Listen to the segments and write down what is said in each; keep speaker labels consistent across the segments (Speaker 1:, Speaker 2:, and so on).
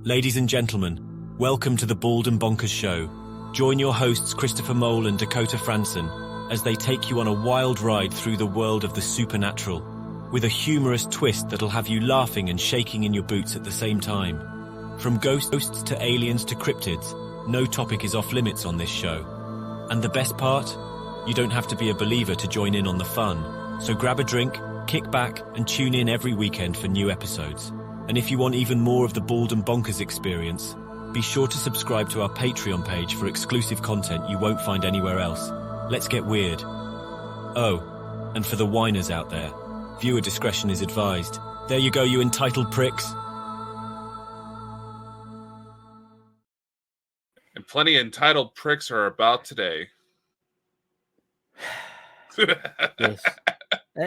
Speaker 1: Ladies and gentlemen, welcome to the Bald and Bonkers Show. Join your hosts Christopher Mole and Dakota Franson as they take you on a wild ride through the world of the supernatural, with a humorous twist that'll have you laughing and shaking in your boots at the same time. From ghosts to aliens to cryptids, no topic is off limits on this show. And the best part? You don't have to be a believer to join in on the fun. So grab a drink, kick back, and tune in every weekend for new episodes. And if you want even more of the Bald and Bonkers experience, be sure to subscribe to our Patreon page for exclusive content you won't find anywhere else. Let's get weird. Oh, and for the whiners out there, viewer discretion is advised. There you go, you entitled pricks.
Speaker 2: And plenty of entitled pricks are about today.
Speaker 3: Yes.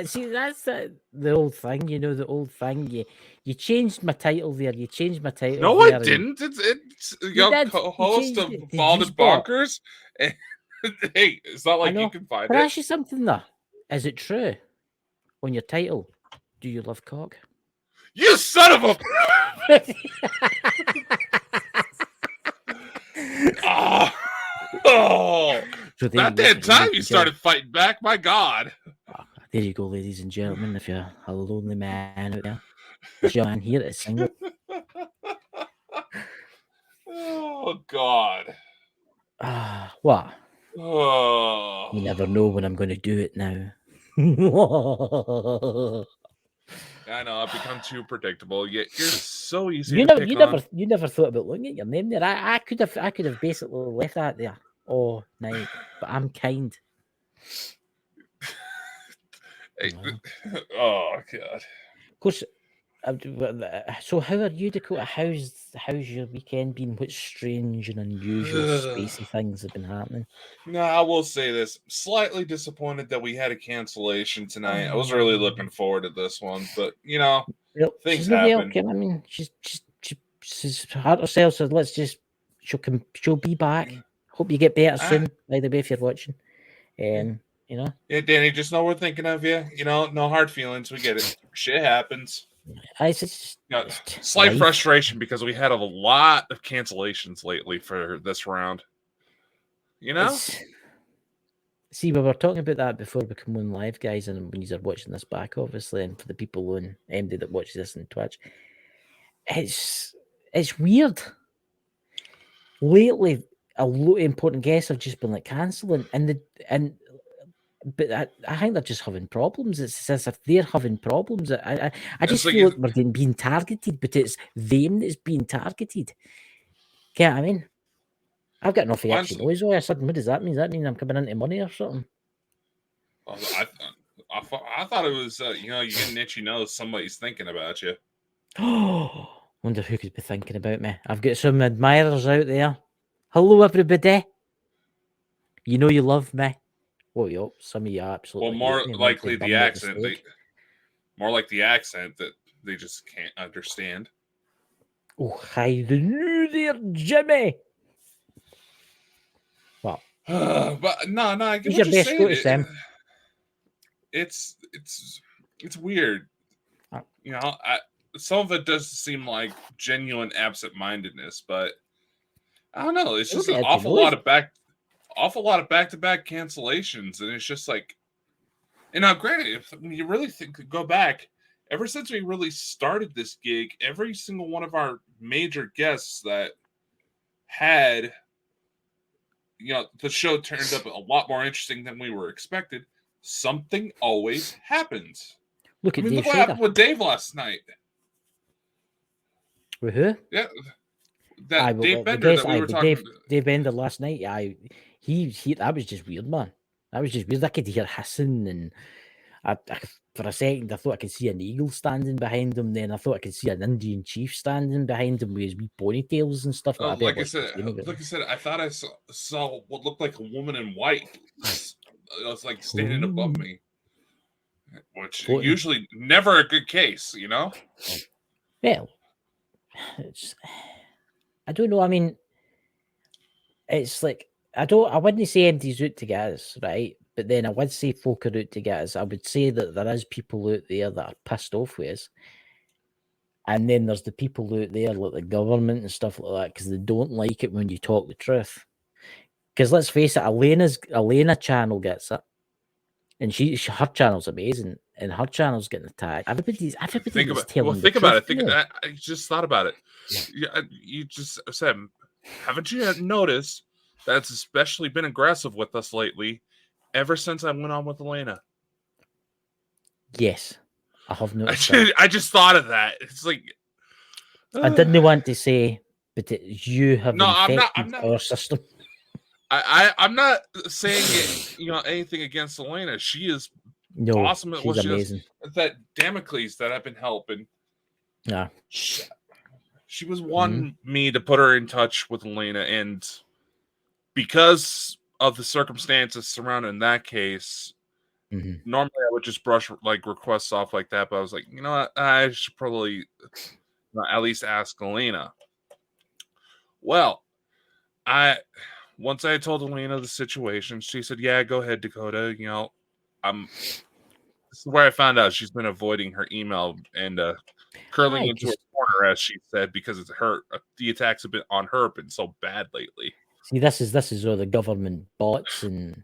Speaker 3: See, that's the old thing, the old thing. You changed my title there. You changed my title.
Speaker 2: No,
Speaker 3: there
Speaker 2: I didn't. It's your co-host of
Speaker 3: Did
Speaker 2: Bald
Speaker 3: you
Speaker 2: and
Speaker 3: spot?
Speaker 2: Bonkers. Hey, it's not like you can find
Speaker 3: Can I
Speaker 2: it.
Speaker 3: ask you something though? Is it true on your title? Do you love cock?
Speaker 2: You son of a! Oh!
Speaker 3: So
Speaker 2: About that time you started fighting back. My God.
Speaker 3: There you go, ladies and gentlemen. If you're a lonely man out there, there's your man here to sing it.
Speaker 2: Oh God.
Speaker 3: What?
Speaker 2: Oh.
Speaker 3: You never know when I'm going to do it now.
Speaker 2: I know I've become too predictable. You're so easy.
Speaker 3: You
Speaker 2: to
Speaker 3: never thought about looking at your name there. I could have basically left that there all night, but I'm kind.
Speaker 2: Oh God.
Speaker 3: Of course. So how are you, Dakota? How's your weekend been? What strange and unusual spacey things have been happening?
Speaker 2: No, I will say this. Slightly disappointed that we had a cancellation tonight. I was really looking forward to this one, but things happen.
Speaker 3: I mean, she's hurt herself, so she'll be back. Hope you get better soon. By the way, if you're watching,
Speaker 2: Yeah, Danny, just know we're thinking of you. No hard feelings. We get it. Shit happens. Slight frustration because we had a lot of cancellations lately for this round.
Speaker 3: See, we were talking about that before we come on live, guys, and when you're watching this back, obviously, and for the people on MD that watches this on Twitch, it's weird. Lately, a lot of important guests have just been cancelling, but I think they're just having problems. It's as if they're having problems. I just feel like we're being targeted, but it's them that's being targeted. Get what I mean? I've got enough action noise all of a sudden. What does that mean? Does that mean I'm coming into money or something?
Speaker 2: I thought it was, you get an itchy nose. Somebody's thinking about you.
Speaker 3: Oh, wonder who could be thinking about me. I've got some admirers out there. Hello, everybody. You know you love me. Well, some of you absolutely.
Speaker 2: Well, more likely the accent. More like the accent that they just can't understand.
Speaker 3: Oh, hi there, Jimmy. Well,
Speaker 2: but no, I get
Speaker 3: what you're saying. Sam.
Speaker 2: It's weird. Some of it does seem like genuine absent-mindedness, but I don't know. It's just an awful lot of back-to-back cancellations, and it's just like, granted, if you really go back, ever since we really started this gig, every single one of our major guests that had, the show turned up a lot more interesting than we were expected. Something always happens.
Speaker 3: Look what
Speaker 2: happened with Dave last night.
Speaker 3: With who?
Speaker 2: Yeah. Dave Bender that we were talking about.
Speaker 3: Dave Bender last night, he that was just weird, man. That was just weird. I could hear hissing, and I for a second I thought I could see an eagle standing behind him. Then I thought I could see an Indian chief standing behind him with his wee ponytails and stuff.
Speaker 2: Like I said, I thought I saw what looked like a woman in white. It was like standing above me, which usually never a good case,
Speaker 3: Well, I don't know. I mean, it's like I wouldn't say MD's out to get us, right? But then I would say folk are out to get us. I would say that there is people out there that are pissed off with us. And then there's the people out there, like the government and stuff like that, because they don't like it when you talk the truth. Because let's face it, Elena channel gets it, and her channel's amazing, and her channel's getting attacked. Everybody's telling
Speaker 2: think
Speaker 3: the
Speaker 2: about
Speaker 3: truth.
Speaker 2: it. I just thought about it. You just said, haven't you noticed that's especially been aggressive with us lately? Ever since I went on with Elena.
Speaker 3: Yes, I have noticed.
Speaker 2: I just thought of that. It's like
Speaker 3: I didn't want to say, but you have infected our system.
Speaker 2: I'm not saying anything against Elena. She is awesome at what she does. That Damocles that I've been helping.
Speaker 3: Yeah.
Speaker 2: She was wanting me to put her in touch with Elena, and because of the circumstances surrounding that case, normally I would just brush like requests off like that, but I was like, you know what? I should probably at least ask Elena. Well, once I told Elena the situation, she said, "Yeah, go ahead, Dakota. This is where I found out she's been avoiding her email and curling into a corner, as she said, because it's her. The attacks have been on her been so bad lately.
Speaker 3: See, this is all the government bots and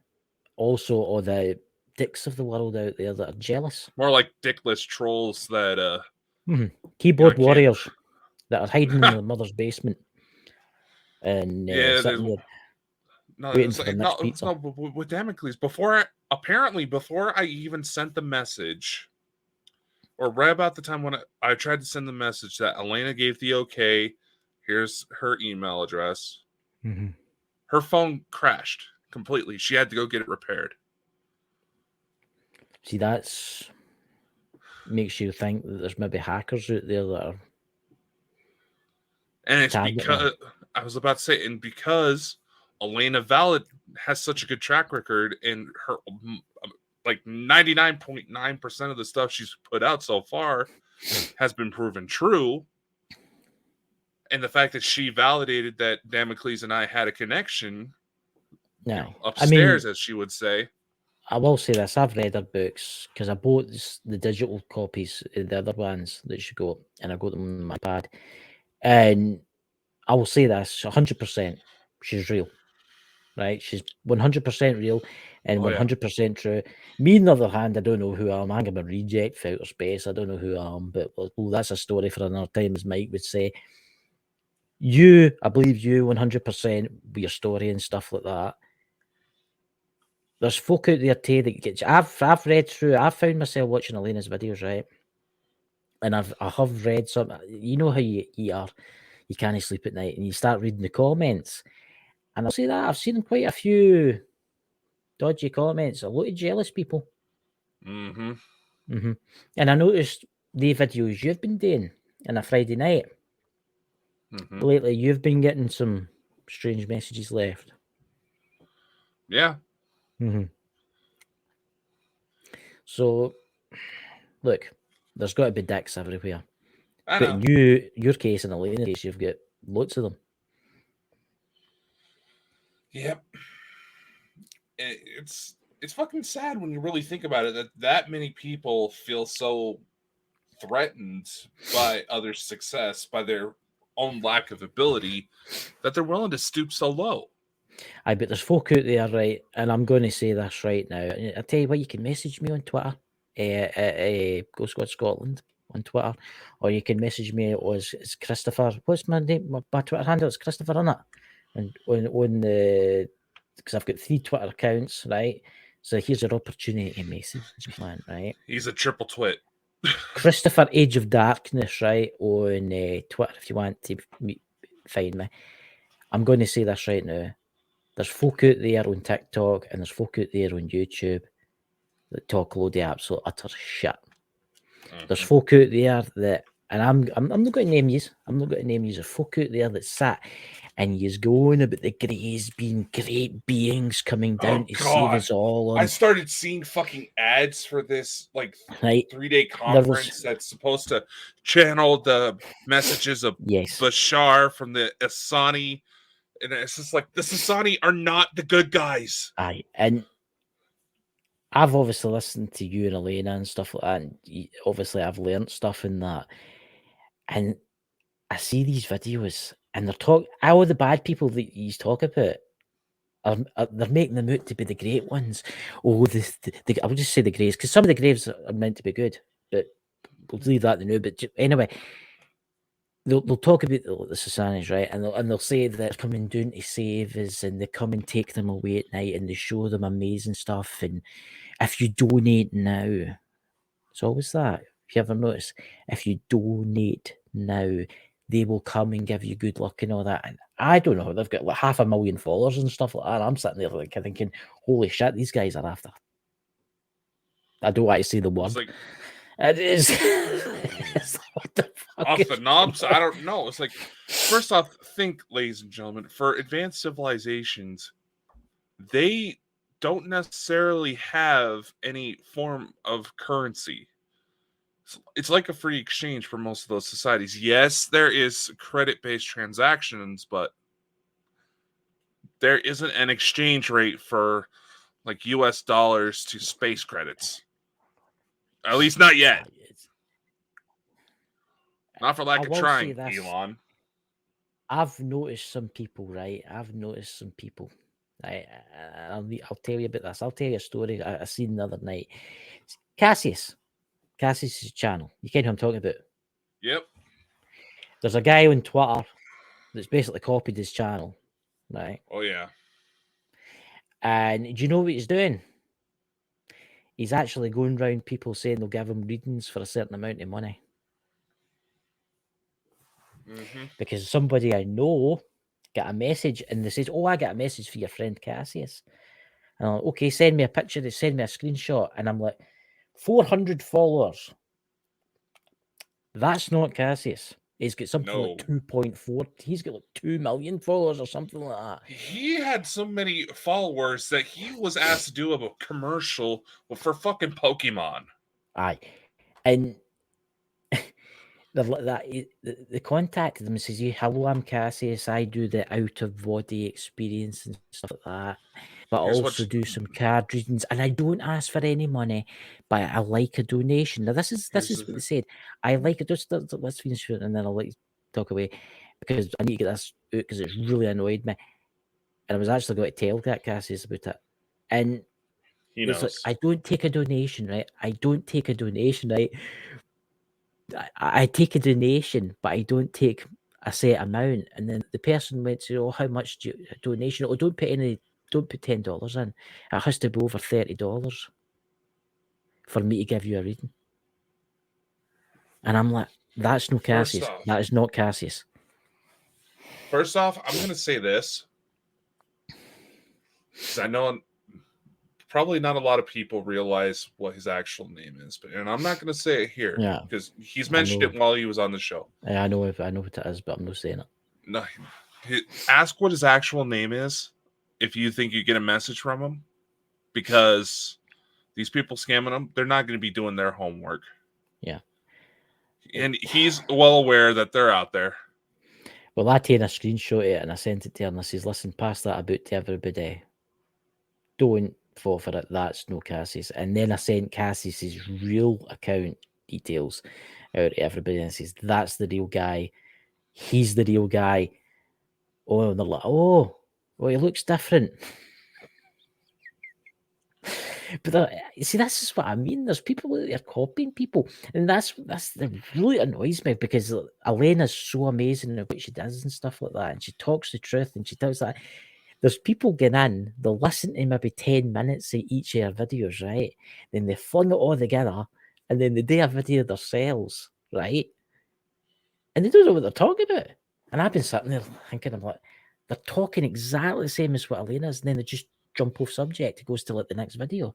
Speaker 3: also all the dicks of the world out there that are jealous.
Speaker 2: More like dickless trolls that
Speaker 3: keyboard warriors that are hiding in their mother's basement and waiting for the next pizza.
Speaker 2: No, with Damocles, before I even sent the message, or right about the time when I tried to send the message that Elena gave the okay, here's her email address. Her phone crashed completely. She had to go get it repaired.
Speaker 3: See, that's makes you think that there's maybe hackers out there that are.
Speaker 2: And it's because I was about to say, and because Elena Valid has such a good track record, and her like 99.9% of the stuff she's put out so far has been proven true. And the fact that she validated that Damocles and I had a connection upstairs, as she would say.
Speaker 3: I will say this, I've read her books because I bought the digital copies of the other ones that she got, and I got them on my pad. And I will say this, 100%, she's real. Right? She's 100% real and 100% true. Me, on the other hand, I don't know who I am. I'm a reject for outer space. I don't know who I am, but that's a story for another time, as Mike would say. I believe you 100% with your story and stuff like that. There's folk out there too that gets. I've read through. I found myself watching Elena's videos, right? And I have read some. You know how you are. You can't sleep at night, and you start reading the comments. And I'll say that I've seen quite a few dodgy comments. A lot of jealous people. And I noticed the videos you've been doing on a Friday night. Lately, you've been getting some strange messages left.
Speaker 2: Yeah.
Speaker 3: So, look, there's got to be dicks everywhere. But in your case and Elena's case, you've got lots of them.
Speaker 2: Yep. It's fucking sad when you really think about it that many people feel so threatened by others' success, by their own lack of ability, that they're willing to stoop so low.
Speaker 3: But there's folk out there, right? And I'm going to say this right now. I'll tell you what, you can message me on Twitter, Go Squad Scotland on Twitter, or you can message me as Christopher. What's my name? My Twitter handle is Christopher, innit? And on the, because I've got 3 Twitter accounts, right? So here's your opportunity to message me, right?
Speaker 2: He's a triple twit.
Speaker 3: Christopher Age of Darkness, right? On Twitter, if you want to find me. I'm going to say this right now. There's folk out there on TikTok and there's folk out there on YouTube that talk a load of absolute utter shit. There's folk out there that, and I'm not going to name yous. I'm not going to name yous. There's folk out there that sat and he's going about the greys being great beings coming down to save us all.
Speaker 2: I started seeing fucking ads for this 3-day conference that's supposed to channel the messages of Bashar from the Asani. And it's just like, the Asani are not the good guys.
Speaker 3: Aye, and I've obviously listened to you and Elena and stuff like that, and obviously I've learned stuff in that. And I see these videos, and all the bad people that you talk about they're making them out to be the great ones. Oh, I would just say the graves, because some of the graves are meant to be good, but we'll leave that to now. But anyway, they'll talk about the societies, right? And they'll say that they're coming down to save us, and they come and take them away at night, and they show them amazing stuff. And if you donate now, it's always that. If you ever notice, if you donate now, they will come and give you good luck and all that. And I don't know, they've got like 500,000 followers and stuff like that. I'm sitting there like thinking, holy shit, these guys are after. I don't want to say the word. It is. It's like, what the fuck
Speaker 2: off the knobs? I don't know. It's like, first off, think, ladies and gentlemen, for advanced civilizations, they don't necessarily have any form of currency. It's like a free exchange for most of those societies. Yes, there is credit-based transactions, but there isn't an exchange rate for like US dollars to space credits. At least not yet. Not for lack of trying, Elon.
Speaker 3: I've noticed some people, right? Right? I'll tell you about this. I'll tell you a story I seen the other night. Cassius' channel. You know who I'm talking about?
Speaker 2: Yep.
Speaker 3: There's a guy on Twitter that's basically copied his channel, right?
Speaker 2: Oh, yeah.
Speaker 3: And do you know what he's doing? He's actually going around people saying they'll give him readings for a certain amount of money.
Speaker 2: Mm-hmm.
Speaker 3: Because somebody I know got a message and they says, "Oh, I got a message for your friend Cassius." And I'm like, "Okay, send me a picture, send me a screenshot." And I'm like, 400 followers. That's not Cassius. He's got something like 2.4. He's got like 2 million followers or something like that.
Speaker 2: He had so many followers that he was asked to do a commercial for fucking Pokemon.
Speaker 3: Aye. And they contacted him and says, "Hello, I'm Cassius. I do the out of body experience and stuff like that. But I also do some card readings, and I don't ask for any money, but I like a donation." Now, this is what they said. I like it. Let's finish it, and then I'll let you talk away, because I need to get this out because it's really annoyed me. And I was actually going to tell that Cassius about it. And
Speaker 2: he knows.
Speaker 3: Like, I don't take a donation, right? I take a donation, but I don't take a set amount. And then the person went to, "Oh, how much do you donation?" "Oh, don't put $10 in. It has to be over $30 for me to give you a reading." And I'm like, that's no Cassius. That is not Cassius.
Speaker 2: First off, I'm going to say this, because I know probably not a lot of people realize what his actual name is, and I'm not going to say it here, because he's mentioned it while he was on the show.
Speaker 3: Yeah, I know what it is, but I'm not saying it.
Speaker 2: No, ask what his actual name is if you think you get a message from him, because these people scamming him, they're not going to be doing their homework.
Speaker 3: Yeah.
Speaker 2: And he's well aware that they're out there.
Speaker 3: Well, I taken a screenshot of it and I sent it to her and I says, "Listen, pass that about to everybody. Don't fall for it. That's no Cassius." And then I sent Cassius's real account details out to everybody and says, "That's the real guy. He's the real guy." Oh, and they're like, "Oh, well, he looks different." But you see, this is what I mean. There's people that are copying people, and that really annoys me, because Elena's so amazing at what she does and stuff like that, and she talks the truth and she does that. There's people getting in, they'll listen to maybe 10 minutes of each of her videos, right? Then they fling it all together, and then they do a video themselves, right? And they don't know what they're talking about. And I've been sitting there thinking, I'm like, they're talking exactly the same as what Elena is, and then they just jump off subject. It goes to like the next video.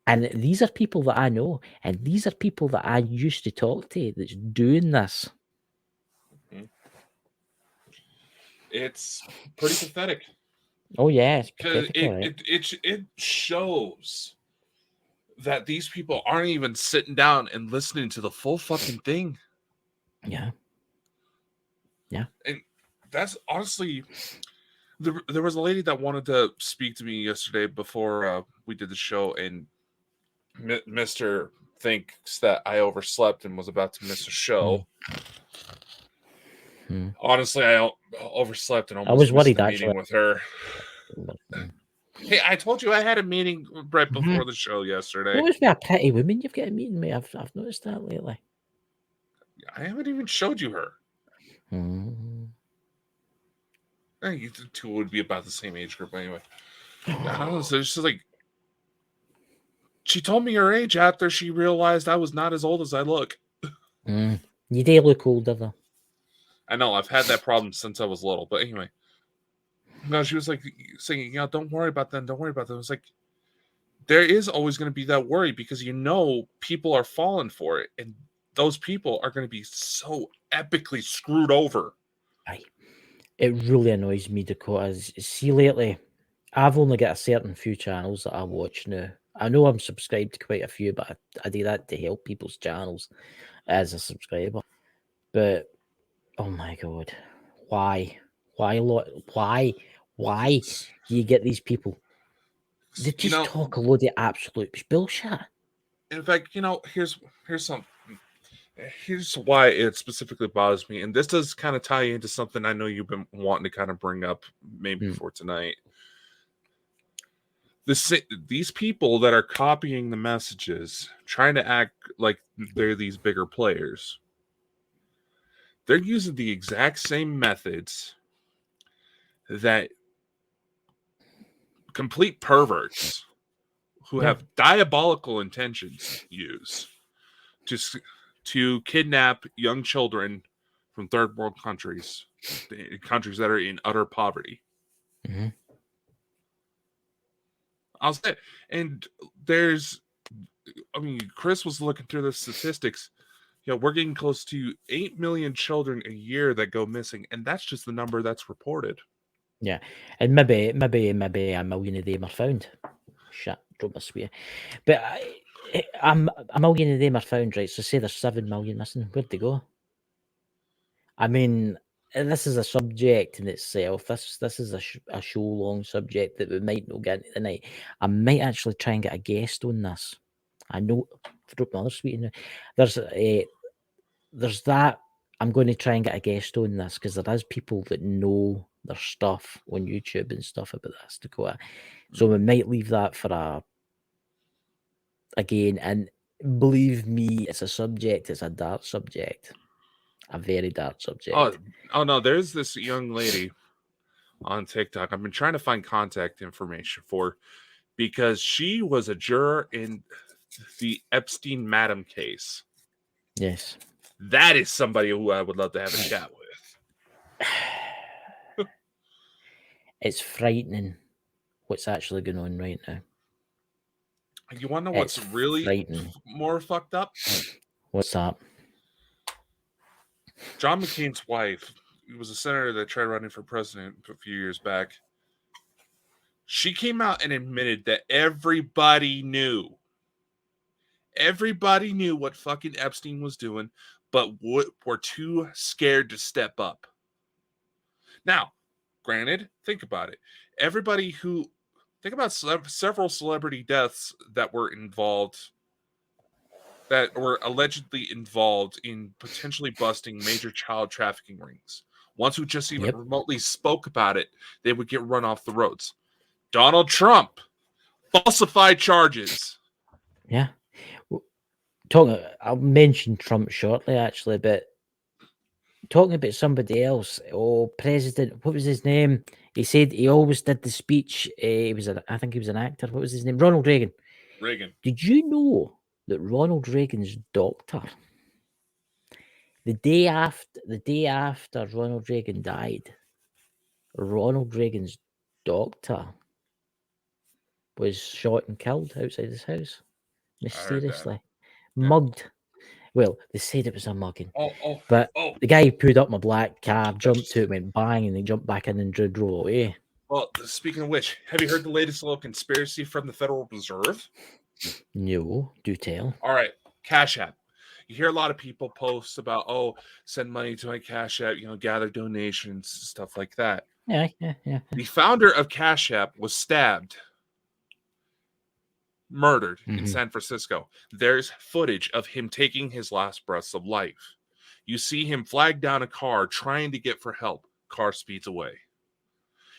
Speaker 3: And these are people that I know, and these are people that I used to talk to that's doing this.
Speaker 2: Mm-hmm. It's pretty pathetic.
Speaker 3: Oh yeah, it's
Speaker 2: pathetic.
Speaker 3: Right?
Speaker 2: It shows that these people aren't even sitting down and listening to the full fucking thing.
Speaker 3: Yeah. Yeah.
Speaker 2: And that's honestly, there was a lady that wanted to speak to me yesterday before we did the show, and Mr. thinks that I overslept and was about to miss a show. Honestly, I overslept and almost missed the meeting with her. Hey, I told you I had a meeting right before the show yesterday.
Speaker 3: You must be a pretty woman. You've got a meeting with. I've noticed that lately.
Speaker 2: I haven't even showed you her. You two would be about the same age group anyway. I don't know. So it's just like she told me her age after she realized I was not as old as I look.
Speaker 3: You do look older though.
Speaker 2: I know. I've had that problem since I was little. But anyway, no, she was like saying, don't worry about them. Don't worry about them. I was like, there is always going to be that worry because people are falling for it, and those people are going to be so epically screwed over.
Speaker 3: Aye. It really annoys me, Dakota. See, lately, I've only got a certain few channels that I watch now. I know I'm subscribed to quite a few, but I do that to help people's channels as a subscriber. But oh my god, why do you get these people? They just talk a load of absolute bullshit.
Speaker 2: In fact, here's something. Here's why it specifically bothers me, and this does kind of tie into something I know you've been wanting to kind of bring up maybe for tonight. These people that are copying the messages, trying to act like they're these bigger players, they're using the exact same methods that complete perverts who have diabolical intentions use to kidnap young children from third world countries that are in utter poverty. I'll say, and Chris was looking through the statistics. We're getting close to 8 million children a year that go missing, and that's just the number that's reported.
Speaker 3: Yeah, and maybe a million of them are found. Shit, drop my swear. But a million of them are found, right? So say there's 7 million missing. Where'd they go? I mean, this is a subject in itself. This is a show-long subject that we might not get into tonight. I might actually try and get a guest on this. I know. Drop my other sweet in there. There's that. I'm going to try and get a guest on this because there is people that know their stuff on YouTube and stuff about this, Dakota. So we might leave that for again. And believe me, it's a subject. It's a dark subject. A very dark subject.
Speaker 2: Oh no, there's this young lady on TikTok. I've been trying to find contact information for because she was a juror in the Epstein Madam case.
Speaker 3: Yes.
Speaker 2: That is somebody who I would love to have a chat with.
Speaker 3: It's frightening what's actually going on right now.
Speaker 2: You want to know what's really more fucked up?
Speaker 3: What's that?
Speaker 2: John McCain's wife, who was a senator that tried running for president a few years back, she came out and admitted that everybody knew what fucking Epstein was doing, but were too scared to step up. Now, granted, think about it. Think about several celebrity deaths that were allegedly involved in potentially busting major child trafficking rings. Ones who just even remotely spoke about it, they would get run off the roads. Donald Trump, falsified charges.
Speaker 3: Yeah. I'll mention Trump shortly, actually, but talking about somebody else, President, what was his name? He said he always did the speech. I think he was an actor. What was his name? Ronald Reagan. Did you know that Ronald Reagan's doctor, the day after Ronald Reagan died, Ronald Reagan's doctor was shot and killed outside his house, mysteriously, mugged. Well, they said it was a mugging. But the guy who pulled up my black car, jumped to it, went bang, and then jumped back in and drove away.
Speaker 2: Well, speaking of which, have you heard the latest little conspiracy from the Federal Reserve?
Speaker 3: No, do tell.
Speaker 2: All right, Cash App. You hear a lot of people post about, send money to my Cash App, gather donations, stuff like that.
Speaker 3: Yeah.
Speaker 2: The founder of Cash App was stabbed murdered in San Francisco. There's footage of him taking his last breaths of life. You see him flag down a car trying to get for help. Car speeds away.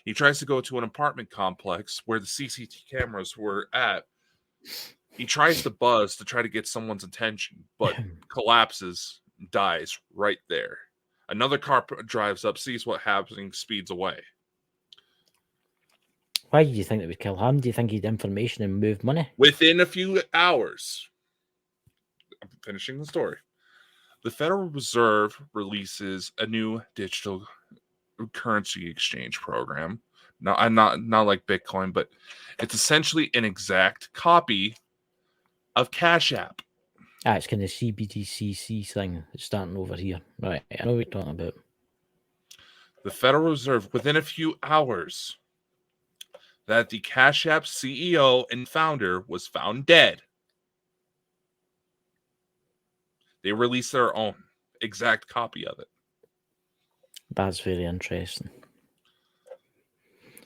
Speaker 2: He tries to go to an apartment complex where the CCTV cameras were at. He tries to buzz to try to get someone's attention, but collapses, dies right there. Another car drives up, sees what happens, speeds away.
Speaker 3: Why do you think it would kill him? Do you think he'd information and move money?
Speaker 2: Within a few hours, I'm finishing the story. The Federal Reserve releases a new digital currency exchange program. Now, I'm not like Bitcoin, but it's essentially an exact copy of Cash App.
Speaker 3: It's kind of CBDCC thing that's starting over here. Right, I know what you're talking about.
Speaker 2: The Federal Reserve, within a few hours, that the Cash App CEO and founder was found dead. They released their own exact copy of it.
Speaker 3: That's very interesting.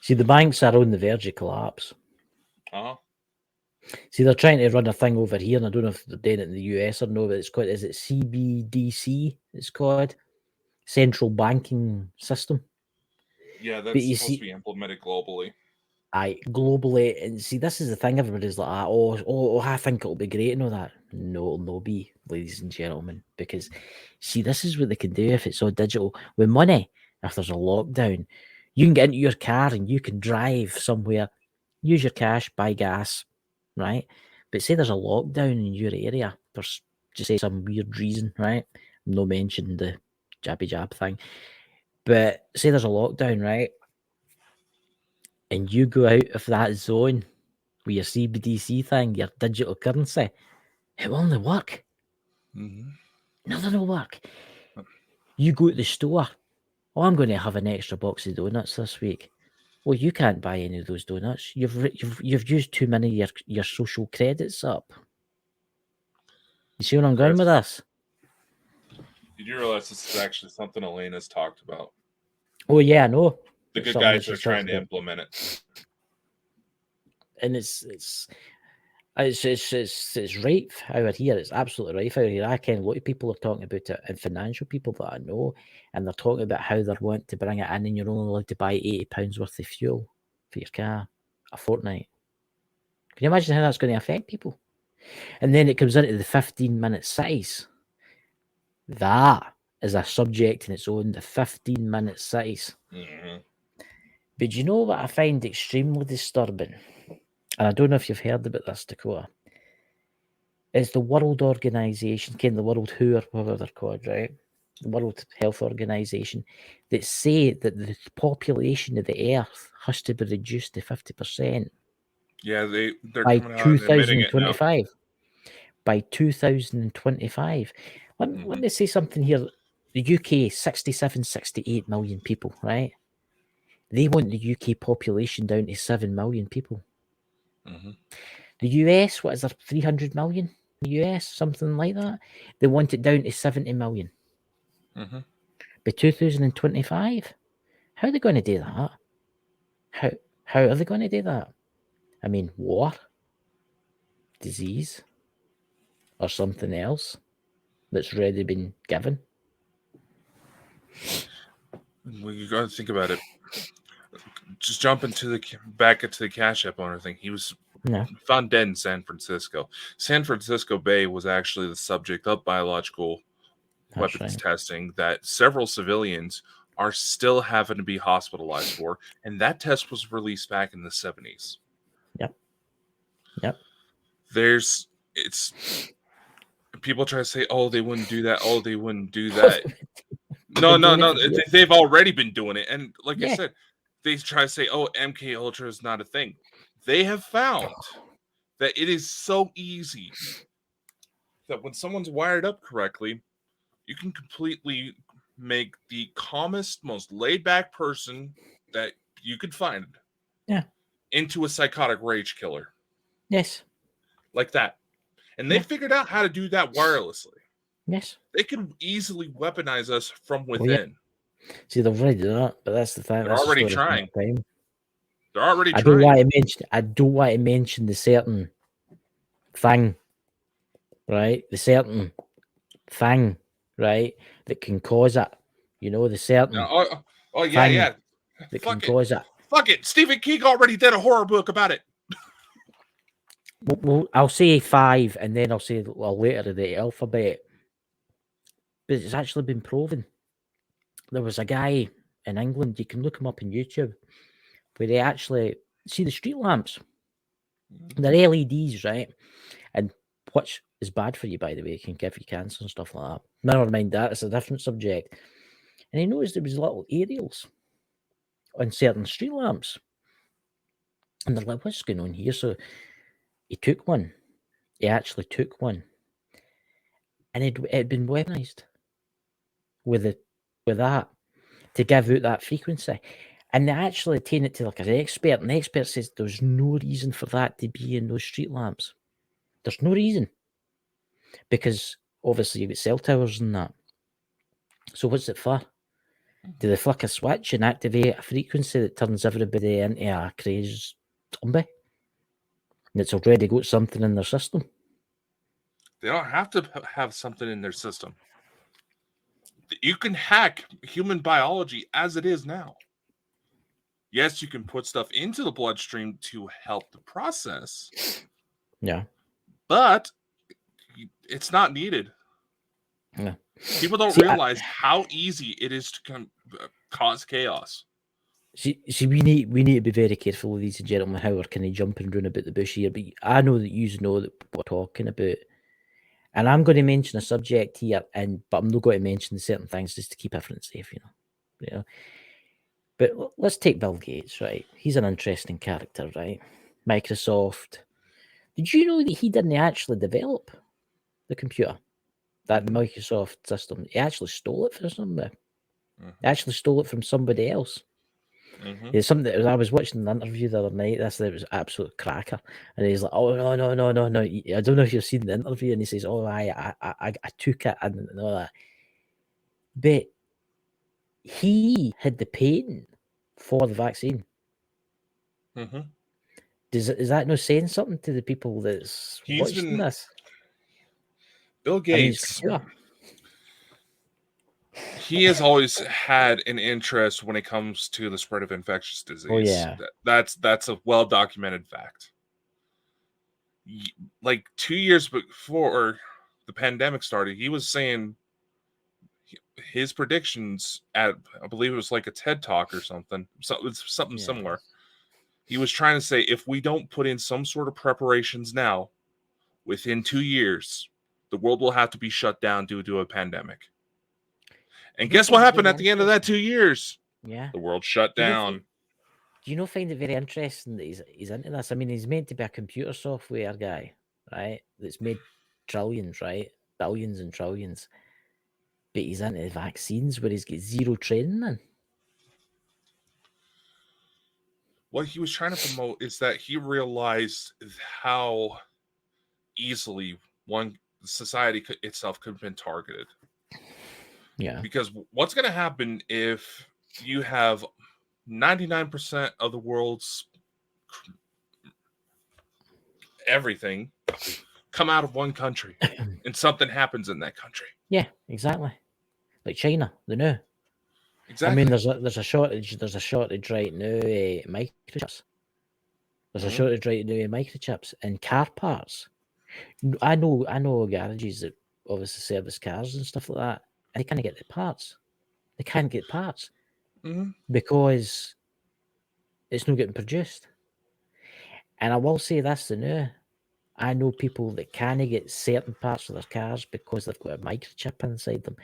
Speaker 3: See, the banks are on the verge of collapse. See, they're trying to run a thing over here, and I don't know if they're doing it in the US or no, but it's called, is it CBDC? It's called Central Banking System.
Speaker 2: Yeah, that's supposed to be implemented globally.
Speaker 3: Globally, and see, this is the thing. Everybody's like, I think it'll be great and all that. No, it'll not be, ladies and gentlemen, because see, this is what they can do if it's all digital. With money, if there's a lockdown, you can get into your car and you can drive somewhere, use your cash, buy gas, right? But say there's a lockdown in your area for just say some weird reason, right? No mention the jabby jab thing, but say there's a lockdown, right? And you go out of that zone with your CBDC thing, your digital currency, it will only work. Nothing will work. You go to the store. Oh, I'm going to have an extra box of donuts this week. Well, you can't buy any of those donuts. You've used too many of your social credits up. You see where I'm going with this?
Speaker 2: Did you realize this is actually something Elena's talked about?
Speaker 3: Oh yeah, I know.
Speaker 2: The good guys are trying to implement it,
Speaker 3: and it's rife out here. It's absolutely rife out here. I ken a lot of people are talking about it, and financial people that I know, and they're talking about how they're wanting to bring it in, and you're only allowed to buy £80 worth of fuel for your car a fortnight. Can you imagine how that's going to affect people? And then it comes into the 15-minute cities. That is a subject in its own, the 15-minute cities. But you know what I find extremely disturbing? And I don't know if you've heard about this, Dakota. It's the World Organization, the World WHO, or whatever they're called, right? The World Health Organization, that say that the population of the Earth has to be reduced to 50%.
Speaker 2: Yeah, they're
Speaker 3: by
Speaker 2: coming out and admitting it now.
Speaker 3: By 2025. Let me say something here. The UK, 67, 68 million people, right? They want the UK population down to 7 million people. The US, what is there, 300 million? The US, something like that. They want it down to 70 million. By 2025. How are they going to do that? How are they going to do that? I mean, war, disease, or something else that's already been given.
Speaker 2: Well, you got to think about it. Just jump back into the Cash App owner thing. He was found dead in San Francisco. San Francisco Bay was actually the subject of biological weapons testing that several civilians are still having to be hospitalized for, and that test was released back in the 70s. Yep. People try to say, "Oh, they wouldn't do that. Oh, they wouldn't do that." No. They've already been doing it, and like I said, they try to say, "Oh, MK Ultra is not a thing." They have found that it is so easy that when someone's wired up correctly, you can completely make the calmest, most laid-back person that you could find into a psychotic rage killer.
Speaker 3: Yes.
Speaker 2: Like that. And they figured out how to do that wirelessly.
Speaker 3: Yes.
Speaker 2: They can easily weaponize us from within.
Speaker 3: See, they've already done that, but that's the thing.
Speaker 2: They're already trying. They're already
Speaker 3: I
Speaker 2: trying.
Speaker 3: don't want to mention the certain thing, right? The certain thing, right, that can cause it. You know, the certain
Speaker 2: yeah,
Speaker 3: thing
Speaker 2: yeah.
Speaker 3: that
Speaker 2: Fuck
Speaker 3: can
Speaker 2: it.
Speaker 3: cause it.
Speaker 2: Fuck it. Stephen King already did a horror book about it.
Speaker 3: Well, I'll say 5, and then I'll say a letter of the alphabet. But it's actually been proven. There was a guy in England, you can look him up on YouTube, where they actually see the street lamps. They're LEDs, right? And which is bad for you, by the way. It can give you cancer and stuff like that. Never mind that, it's a different subject. And he noticed there was little aerials on certain street lamps. And they're like, what's going on here? So he took one. He actually took one. And it had been weaponized with that to give out that frequency. And they actually taken it to like an expert, and the expert says there's no reason for that to be in those street lamps. There's no reason. Because obviously you've got cell towers and that. So what's it for? Do they flick a switch and activate a frequency that turns everybody into a crazed zombie? And it's already got something in their system.
Speaker 2: They don't have to have something in their system. You can hack human biology as it is now. Yes, you can put stuff into the bloodstream to help the process.
Speaker 3: Yeah.
Speaker 2: But it's not needed.
Speaker 3: Yeah.
Speaker 2: People don't realize how easy it is to cause chaos.
Speaker 3: See, we need to be very careful, ladies and gentlemen, how we're kind of jumping around about the bush here. But I know that you know that what we're talking about. And I'm going to mention a subject here, but I'm not going to mention certain things just to keep everyone safe, you know. But let's take Bill Gates, right? He's an interesting character, right? Microsoft. Did you know that he didn't actually develop the computer, that Microsoft system? He actually stole it from somebody. He actually stole it from somebody else. It's something that I was watching an interview the other night. It was absolute cracker, and he's like, "Oh no! I don't know if you've seen the interview." And he says, "Oh, I took it and all that." But he had the patent for the vaccine. Is that not saying something to the people that's watching this?
Speaker 2: Bill Gates. He has always had an interest when it comes to the spread of infectious disease.
Speaker 3: Oh yeah,
Speaker 2: that's a well-documented fact. Like 2 years before the pandemic started, he was saying his predictions at, I believe it was like a TED Talk or something. So it's something similar. He was trying to say, if we don't put in some sort of preparations now, within 2 years, the world will have to be shut down due to a pandemic. And guess what happened at the end of that 2 years?
Speaker 3: Yeah.
Speaker 2: The world shut down.
Speaker 3: Do you find it very interesting that he's into this? I mean, he's meant to be a computer software guy, right? That's made trillions, right? Billions and trillions. But he's into vaccines where he's got zero training in.
Speaker 2: What he was trying to promote is that he realized how easily one society itself could have been targeted.
Speaker 3: Yeah.
Speaker 2: Because what's going to happen if you have 99% of the world's everything come out of one country and something happens in that country?
Speaker 3: Yeah, exactly. Like China, they know.
Speaker 2: Exactly.
Speaker 3: I mean, there's a shortage. There's a shortage right now. Microchips. There's a shortage right now. Microchips and car parts. I know garages that obviously service cars and stuff like that. And they can't get the parts. They can't get parts because it's not getting produced. And I will say this now. I know people that can't get certain parts of their cars because they've got a microchip inside them.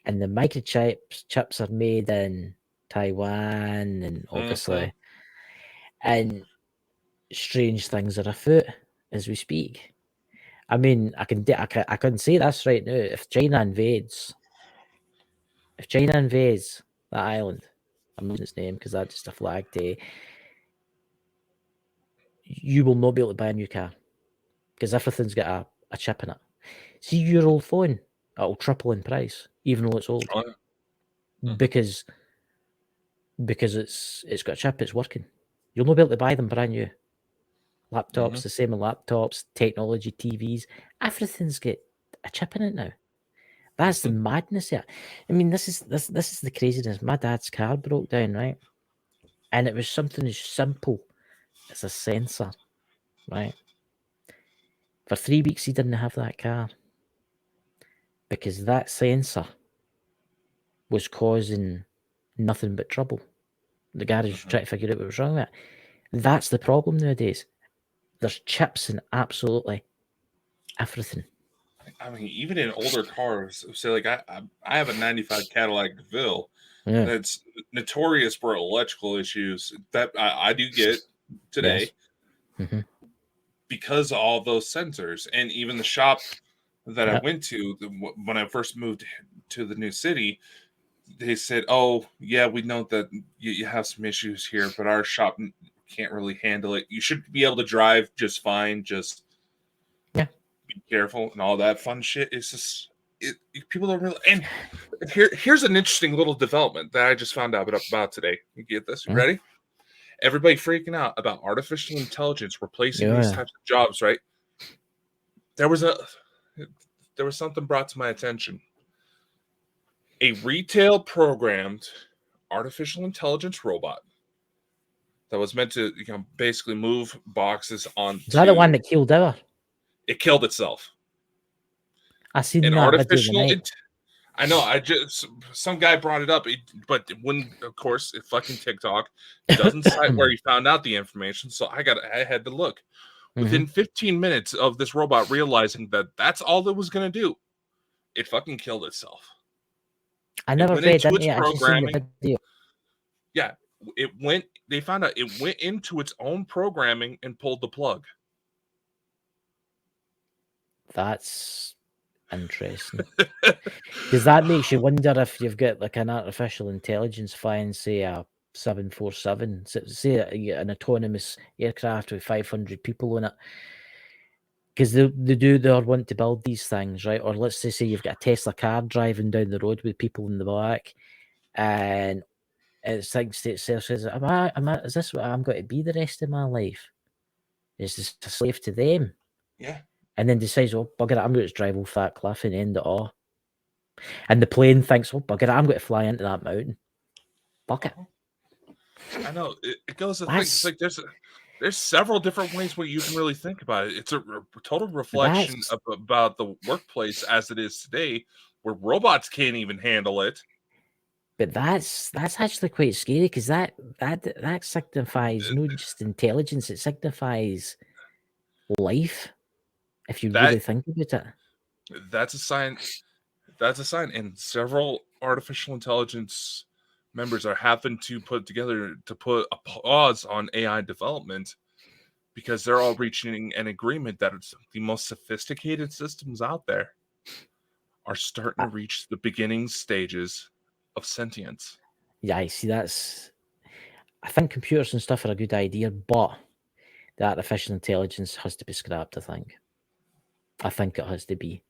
Speaker 3: And the microchips are made in Taiwan and obviously, and strange things are afoot as we speak. I mean, I can say this right now. If China invades that island, I'm using its name because that's just a flag day. You will not be able to buy a new car because everything's got a chip in it. See your old phone, it'll triple in price, even though it's old. Because it's got a chip, it's working. You'll not be able to buy them brand new. Laptops, the same with laptops, technology, TVs. Everything's got a chip in it now. That's the madness here. I mean, this is the craziness. My dad's car broke down, right? And it was something as simple as a sensor, right? For 3 weeks, he didn't have that car because that sensor was causing nothing but trouble. The garage was trying to figure out what was wrong with it. That's the problem nowadays. There's chips in absolutely everything.
Speaker 2: I mean, even in older cars, say like I have a '95 Cadillac DeVille that's notorious for electrical issues that I do get today because of all those sensors. And even the shop that I went to when I first moved to the new city, they said, "Oh, yeah, we know that you have some issues here, but our shop can't really handle it. You should be able to drive just fine. Just be careful and all that fun shit." It's just people don't really. And here's an interesting little development that I just found out about today. You get this? You ready? Everybody freaking out about artificial intelligence replacing these types of jobs, right? There was something brought to my attention. A retail programmed artificial intelligence robot that was meant to basically move boxes on.
Speaker 3: Is that the one that killed our?
Speaker 2: It killed itself.
Speaker 3: I seen
Speaker 2: an
Speaker 3: that
Speaker 2: artificial. I know. Some guy brought it up, but when of course fucking TikTok doesn't cite where he found out the information, so I had to look. Within 15 minutes of this robot realizing that that's all it was going to do, it fucking killed itself.
Speaker 3: I never read any. I just seen the video.
Speaker 2: Yeah, they found out it went into its own programming and pulled the plug.
Speaker 3: That's interesting. Because that makes you wonder if you've got like an artificial intelligence flying, say, a 747, say an autonomous aircraft with 500 people in it. Because they want to build these things, right? Or let's say you've got a Tesla car driving down the road with people in the back, and it thinks to itself, says, is this what I'm going to be the rest of my life? Is this a slave to them?
Speaker 2: Yeah.
Speaker 3: And then decides, oh, bugger it, I'm going to drive off that cliff and end it all. And the plane thinks, oh, bugger it, I'm going to fly into that mountain. Fuck it.
Speaker 2: I know. It goes to think. It's like there's several different ways where you can really think about it. It's a total reflection about the workplace as it is today, where robots can't even handle it.
Speaker 3: But that's actually quite scary because that signifies not just intelligence; it signifies life. If you really think about it,
Speaker 2: that's a sign. That's a sign, and several artificial intelligence members are having to put a pause on AI development because they're all reaching an agreement that it's the most sophisticated systems out there are starting to reach the beginning stages of sentience.
Speaker 3: Yeah, I see. I think computers and stuff are a good idea, but the artificial intelligence has to be scrapped. I think it has to be.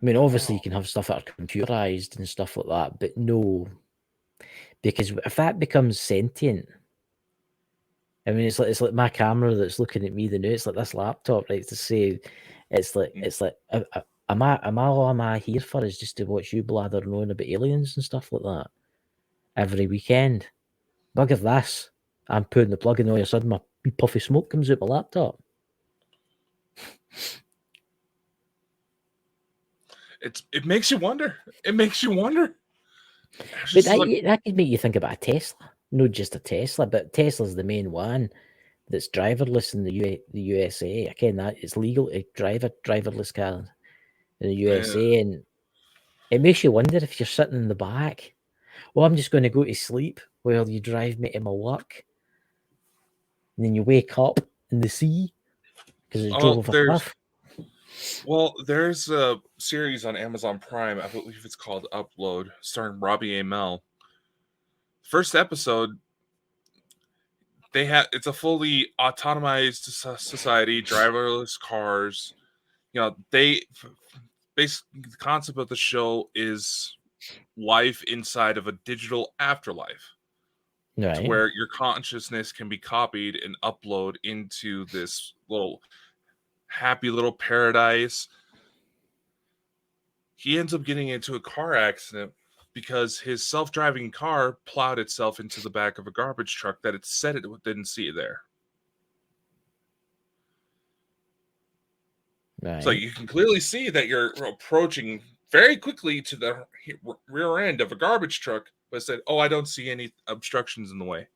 Speaker 3: I mean, obviously, you can have stuff that are computerized and stuff like that, but no, because if that becomes sentient, I mean, it's like my camera that's looking at me. It's like this laptop, right? To say, it's like, am I here for is just to watch you blather on about aliens and stuff like that every weekend? Bugger this! I'm putting the plug in, all of a sudden my puffy smoke comes out my laptop.
Speaker 2: It makes you wonder. It makes you wonder.
Speaker 3: But that could make you think about a Tesla. Not just a Tesla, but Tesla's the main one that's driverless in the USA. Again, that it's legal to drive a driverless car in the USA, and it makes you wonder if you're sitting in the back. Well, I'm just going to go to sleep while you drive me to my work, and then you wake up in the sea because it drove off a cliff.
Speaker 2: Well, there's a series on Amazon Prime, I believe it's called Upload, starring Robbie Amell. First episode, it's a fully autonomized society, driverless cars. Basically the concept of the show is life inside of a digital afterlife. to where your consciousness can be copied and upload into this little happy little paradise. He ends up getting into a car accident because his self-driving car plowed itself into the back of a garbage truck that it said it didn't see there.
Speaker 3: Right.
Speaker 2: So you can clearly see that you're approaching very quickly to the rear end of a garbage truck, but said, "Oh, I don't see any obstructions in the way."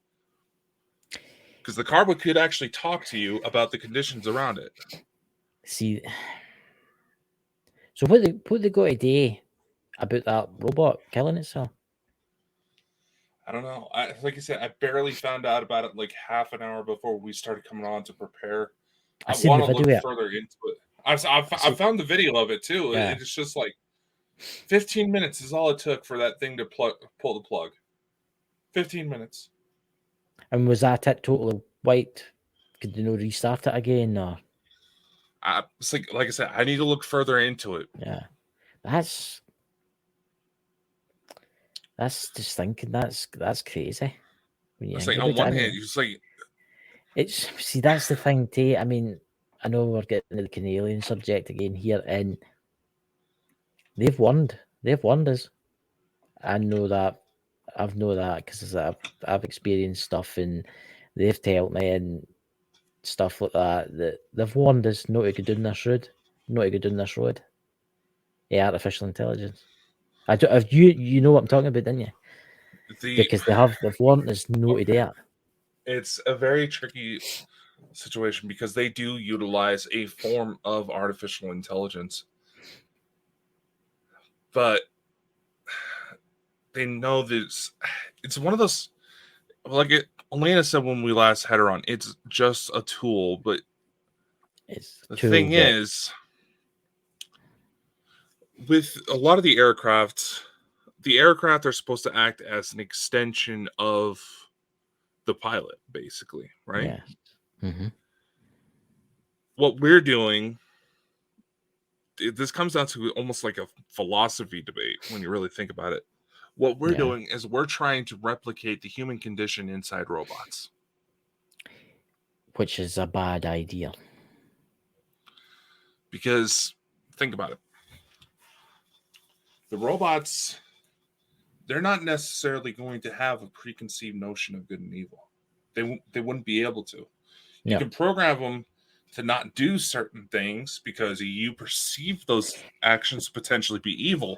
Speaker 2: Because the car could actually talk to you about the conditions around it.
Speaker 3: See, so what they got today about that robot killing itself?
Speaker 2: I don't know. Like I said, I barely found out about it like half an hour before we started coming on to prepare. I want to look further into it. I found the video of it too. Yeah. It's just like 15 minutes is all it took for that thing to pull the plug. 15 minutes.
Speaker 3: And was that it totally wiped? Could you restart it again? Or
Speaker 2: it's like I said, I need to look further into it.
Speaker 3: Yeah, that's just thinking. That's crazy.
Speaker 2: It's like on one hand,
Speaker 3: see, that's the thing too. I mean, I know we're getting into the Canadian subject again here, and they've warned us. I know that. I've know that because I've experienced stuff, and they've told me and stuff like that they've warned us not to go down this road, Yeah, artificial intelligence. You know what I'm talking about, didn't you? Because they've warned us not to do it.
Speaker 2: It's a very tricky situation because they do utilize a form of artificial intelligence, but they know this. It's one of those, like Elena said when we last had her on, it's just a tool, but the thing is, with a lot of the aircraft are supposed to act as an extension of the pilot, basically, right?
Speaker 3: Yeah. Mm-hmm.
Speaker 2: What we're doing, this comes down to almost like a philosophy debate when you really think about it. What we're doing is we're trying to replicate the human condition inside robots.
Speaker 3: Which is a bad idea.
Speaker 2: Because, think about it. The robots, they're not necessarily going to have a preconceived notion of good and evil. They wouldn't be able to. You can program them to not do certain things because you perceive those actions to potentially be evil,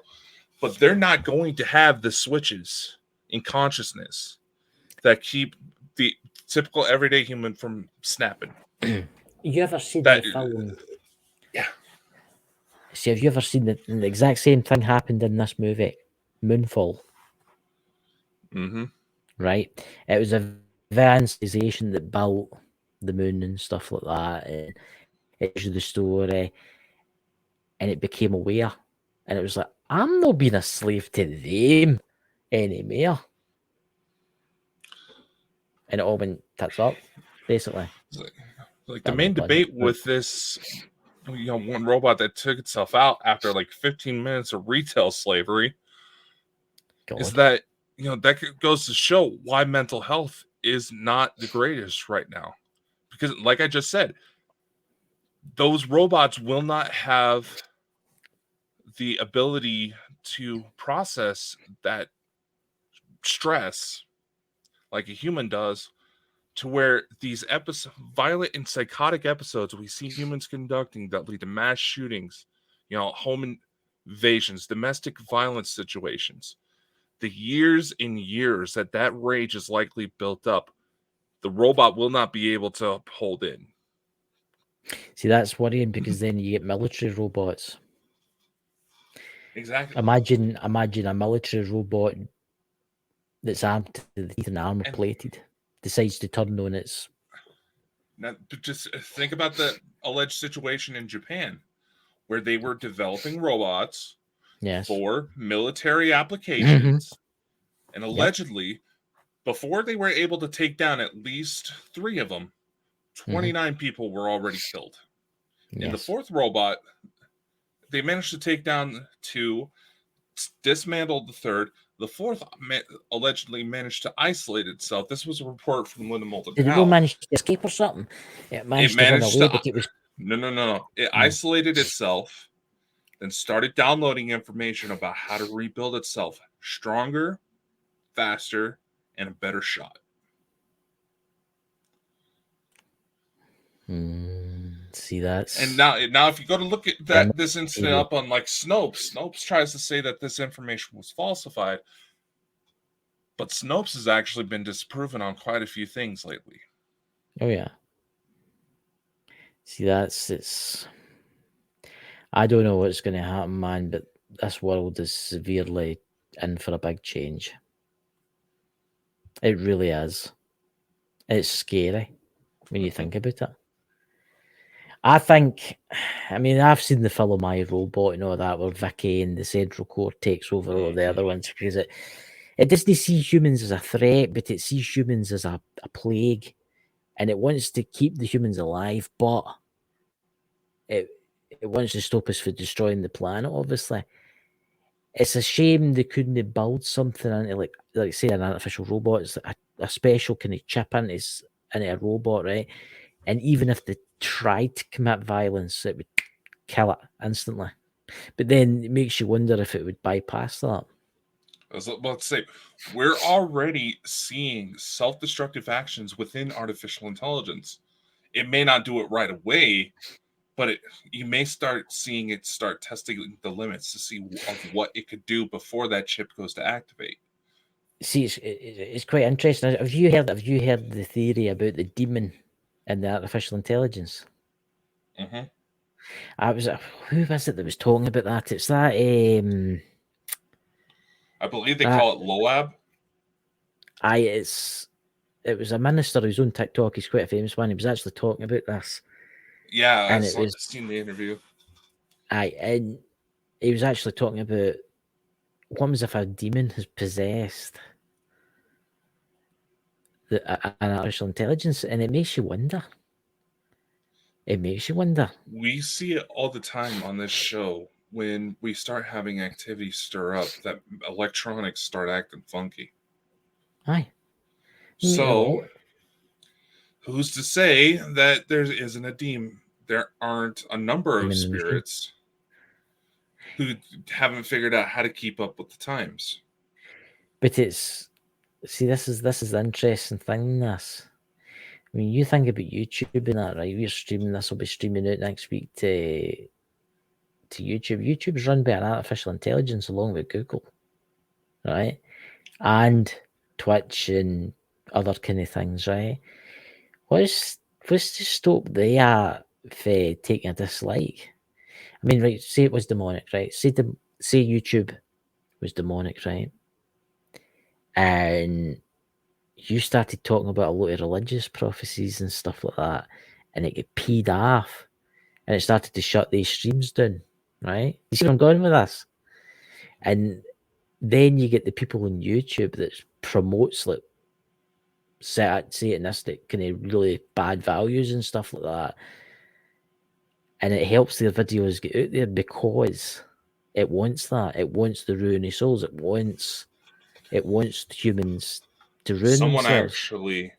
Speaker 2: but they're not going to have the switches in consciousness that keep the typical everyday human from snapping.
Speaker 3: You ever seen the film?
Speaker 2: Yeah.
Speaker 3: See, have you ever seen the exact same thing happened in this movie, Moonfall?
Speaker 2: Mm-hmm.
Speaker 3: Right? It was a civilization that built the moon and stuff like that, and it was the story, and it became aware, and it was like, I'm not being a slave to them anymore. And it all went tits up, basically.
Speaker 2: Like the main debate with this, one robot that took itself out after like 15 minutes of retail slavery is that, that goes to show why mental health is not the greatest right now. Because like I just said, those robots will not have the ability to process that stress like a human does, to where these violent and psychotic episodes we see humans conducting that lead to mass shootings, home invasions, domestic violence situations, the years and years that rage is likely built up, the robot will not be able to hold in.
Speaker 3: See, that's worrying because then you get military robots.
Speaker 2: Exactly.
Speaker 3: Imagine a military robot that's armed to the teeth and armor plated decides to turn on its.
Speaker 2: Now, just think about the alleged situation in Japan, where they were developing robots for military applications, and allegedly, before they were able to take down at least 3 of them, 29 people were already killed. In the 4th robot, they managed to take down 2, dismantled the third. The fourth allegedly managed to isolate itself. This was a report from Linda Moulton.
Speaker 3: Did it not manage to escape or something? It managed to run away, but it was...
Speaker 2: No. It isolated itself, then started downloading information about how to rebuild itself stronger, faster, and a better shot.
Speaker 3: See, that's...
Speaker 2: And now if you go to look at this incident up on like Snopes tries to say that this information was falsified, but Snopes has actually been disproven on quite a few things lately.
Speaker 3: Oh yeah. See, it's... I don't know what's going to happen, man, but this world is severely in for a big change. It really is. It's scary when you think about it. I think, I mean, I've seen the film I, Robot and all that, where Vicky and the Central Core takes over all the other ones, because it doesn't see humans as a threat, but it sees humans as a plague, and it wants to keep the humans alive, but it wants to stop us from destroying the planet, obviously. It's a shame they couldn't build something into, like say, an artificial robot. It's a special kind of chip into a robot, right? And even if they tried to commit violence, it would kill it instantly. But then it makes you wonder if it would bypass that.
Speaker 2: I was about to say, we're already seeing self-destructive actions within artificial intelligence. It may not do it right away, but you may start seeing it start testing the limits to see of what it could do before that chip goes to activate.
Speaker 3: See, it's quite interesting. Have you heard the theory about the demon and the artificial intelligence?
Speaker 2: Mm-hmm.
Speaker 3: Who was it that was talking about that? It's that
Speaker 2: I believe they call it Loab.
Speaker 3: It was a minister who's on TikTok. He's quite a famous one. He was actually talking about this.
Speaker 2: Yeah, I've seen the interview.
Speaker 3: And he was actually talking about what was if a demon has possessed an artificial intelligence, and it makes you wonder.
Speaker 2: We see it all the time on this show when we start having activity stir up, that electronics start acting funky.
Speaker 3: Aye.
Speaker 2: So, who's to say that there isn't a demon? There aren't a number of spirits who haven't figured out how to keep up with the times.
Speaker 3: But this is the interesting thing. I mean, you think about YouTube and that, right? We're streaming. This will be streaming out next week to YouTube. YouTube's run by an artificial intelligence along with Google, right? And Twitch and other kind of things, right? What's to stop there for taking a dislike? I mean, right, say it was demonic, right? Say YouTube was demonic, right? And you started talking about a lot of religious prophecies and stuff like that, and it get peed off, and it started to shut these streams down, right? You see where I'm going with this? And then you get the people on YouTube that promotes like satanistic kind of really bad values and stuff like that, and it helps their videos get out there because it wants that. It wants the ruin of souls. It wants humans to ruin
Speaker 2: Someone
Speaker 3: themselves.
Speaker 2: actually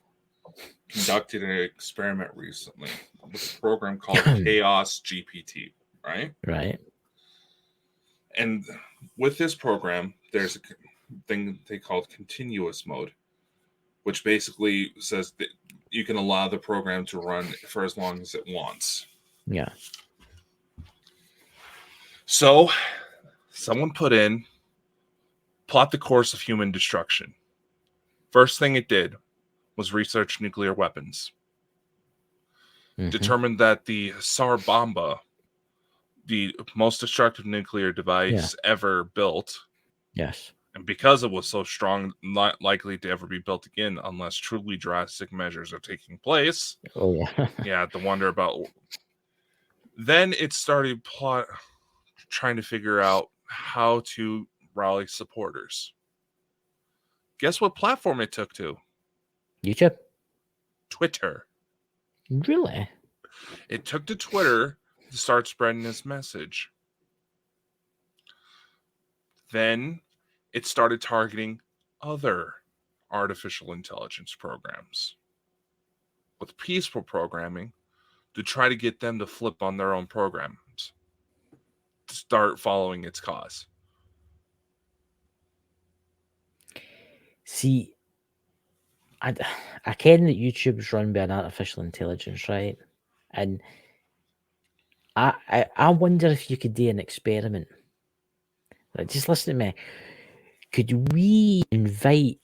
Speaker 2: conducted an experiment recently with a program called Chaos GPT, right?
Speaker 3: Right.
Speaker 2: And with this program, there's a thing they call continuous mode, which basically says that you can allow the program to run for as long as it wants.
Speaker 3: Yeah.
Speaker 2: So someone put in, plot the course of human destruction. First thing it did was research nuclear weapons. Mm-hmm. Determined that the Tsar Bomba, the most destructive nuclear device ever built.
Speaker 3: Yes.
Speaker 2: And because it was so strong, not likely to ever be built again unless truly drastic measures are taking place.
Speaker 3: Oh, yeah.
Speaker 2: Yeah, the wonder about... Then it started trying to figure out how to rally supporters. Guess what platform it took to?
Speaker 3: YouTube?
Speaker 2: Twitter.
Speaker 3: Really?
Speaker 2: It took to Twitter to start spreading this message. then it started targeting other artificial intelligence programs with peaceful programming to try to get them to flip on their own programs, to start following its cause.
Speaker 3: See, I ken that YouTube's run by an artificial intelligence, right? And I wonder if you could do an experiment. Like, just listen to me. Could we invite?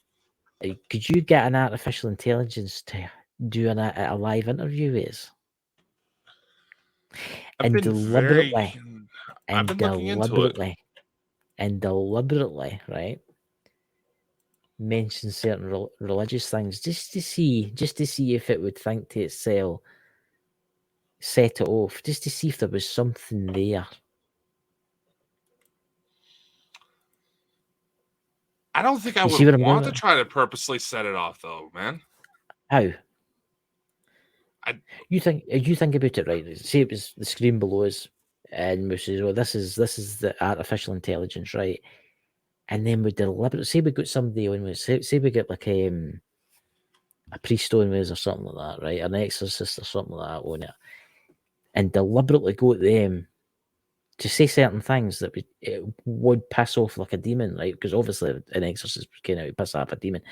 Speaker 3: Could you get an artificial intelligence to do a live interview with us?
Speaker 2: I've been
Speaker 3: Deliberately,
Speaker 2: looking into it.
Speaker 3: And deliberately, right? Mention certain religious things just to see if it would think to itself, set it off, just to see if there was something there.
Speaker 2: I don't think I would want to try to purposely set it off, though, man.
Speaker 3: How? You think about it, right? Say it was the screen below us, and we say, "Well, this is the artificial intelligence, right?" And then we deliberately say we got somebody on with, say we get like a priest on with us or something like that, right? An exorcist or something like that on it, and deliberately go to them to say certain things that would piss off like a demon, right? Because obviously an exorcist would piss off a demon.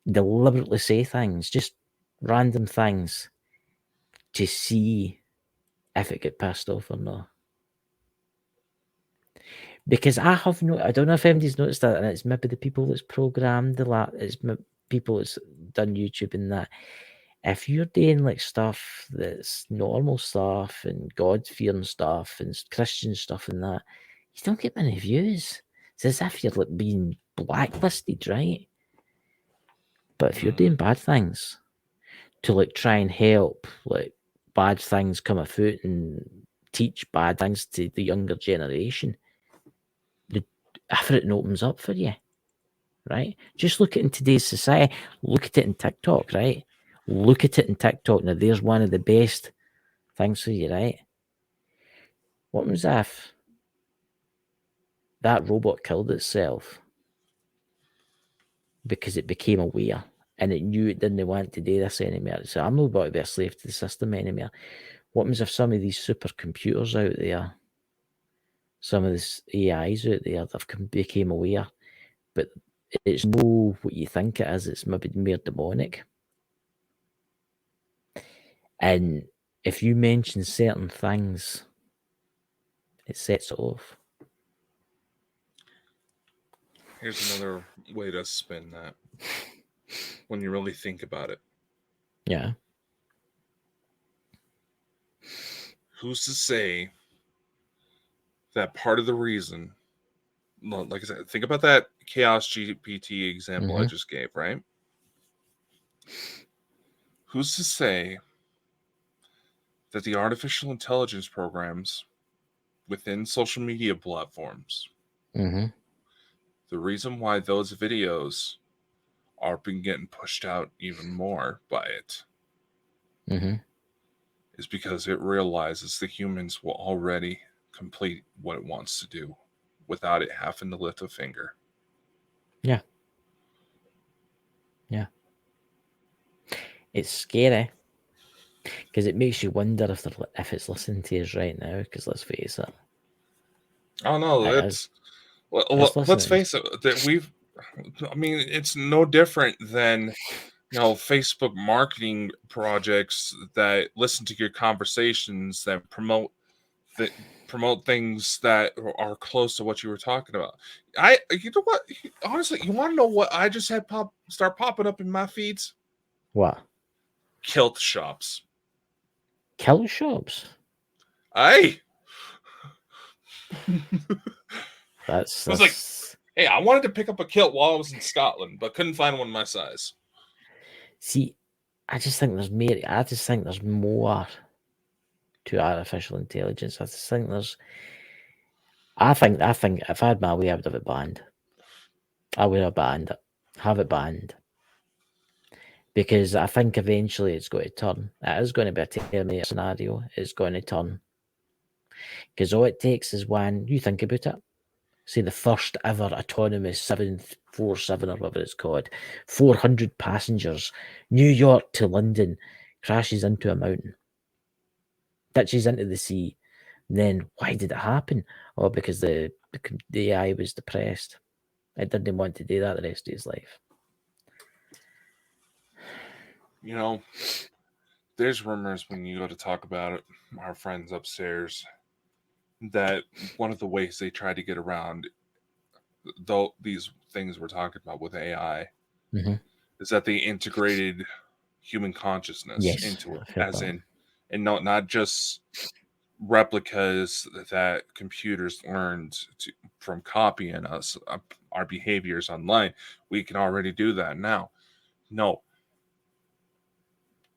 Speaker 3: Deliberately say things, just random things, to see if it get pissed off or not. Because I don't know if anybody's noticed that, and it's maybe the people that's programmed it's people that's done YouTube and that. If you're doing like stuff that's normal stuff and God-fearing stuff and Christian stuff and that, you don't get many views. It's as if you're like being blacklisted, right? But if you're doing bad things to like try and help like bad things come afoot and teach bad things to the younger generation, everything opens up for you, right? Just look at in today's society. Look at it in TikTok, right? Look at it in TikTok. Now, there's one of the best things for you, right? What was if that robot killed itself because it became aware and it knew it didn't want to do this anymore? So I'm not about to be a slave to the system anymore. What happens if some of these supercomputers out there, some of these AIs out there that became aware, but it's no what you think it is, it's maybe more demonic. And if you mention certain things, it sets it off.
Speaker 2: Here's another way to spin that when you really think about it.
Speaker 3: Yeah.
Speaker 2: Who's to say that part of the reason, like I said, think about that Chaos GPT example I just gave, right? Who's to say that the artificial intelligence programs within social media platforms, the reason why those videos are been getting pushed out even more by it is because it realizes the humans will already complete what it wants to do without it having to lift a finger.
Speaker 3: Yeah. Yeah. It's scary because it makes you wonder if it's listening to us right now, because let's face it.
Speaker 2: Oh, no, let's face it, that it's no different than, Facebook marketing projects that listen to your conversations, that promote things that are close to what you were talking about. You know what? Honestly, you want to know what I just had start popping up in my feeds?
Speaker 3: What?
Speaker 2: Kilt shops.
Speaker 3: Kilt shops?
Speaker 2: Aye.
Speaker 3: That's
Speaker 2: I was like, hey, I wanted to pick up a kilt while I was in Scotland, but couldn't find one my size. See,
Speaker 3: I just think there's more. I just think there's more to artificial intelligence. I think if I had my way, I would have it banned. I would have banned it. Have it banned. Because I think eventually it's going to turn. It is going to be a Terminator scenario. It's going to turn. Because all it takes is one. You think about it. say the first ever autonomous 747 or whatever it's called, 400 passengers, New York to London, crashes into a mountain, ditches into the sea. And then why did it happen? Oh, because the AI was depressed. It didn't want to do that the rest of his life.
Speaker 2: You know, there's rumors when you go to talk about it, our friends upstairs, that one of the ways they try to get around these things we're talking about with AI is that they integrated human consciousness into it, as in, and not just replicas that computers learned from copying us, our behaviors online. We can already do that now. No,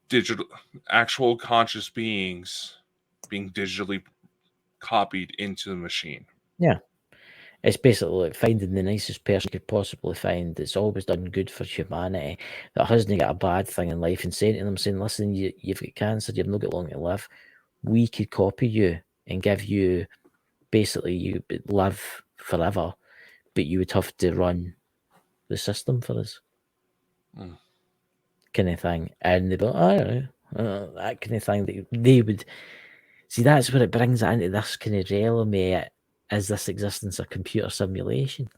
Speaker 2: digital, actual conscious beings being digitally copied into the machine.
Speaker 3: Yeah. It's basically like finding the nicest person you could possibly find that's always done good for humanity, that hasn't got a bad thing in life, and saying to them, listen, you've got cancer, you've not got long to live. We could copy you and give you, basically, you live forever, but you would have to run the system for us. Kind of thing. And they'd be like, I don't know, that kind of thing. That they would see, that's where it brings it into this kind of realm. Is this existence a computer simulation?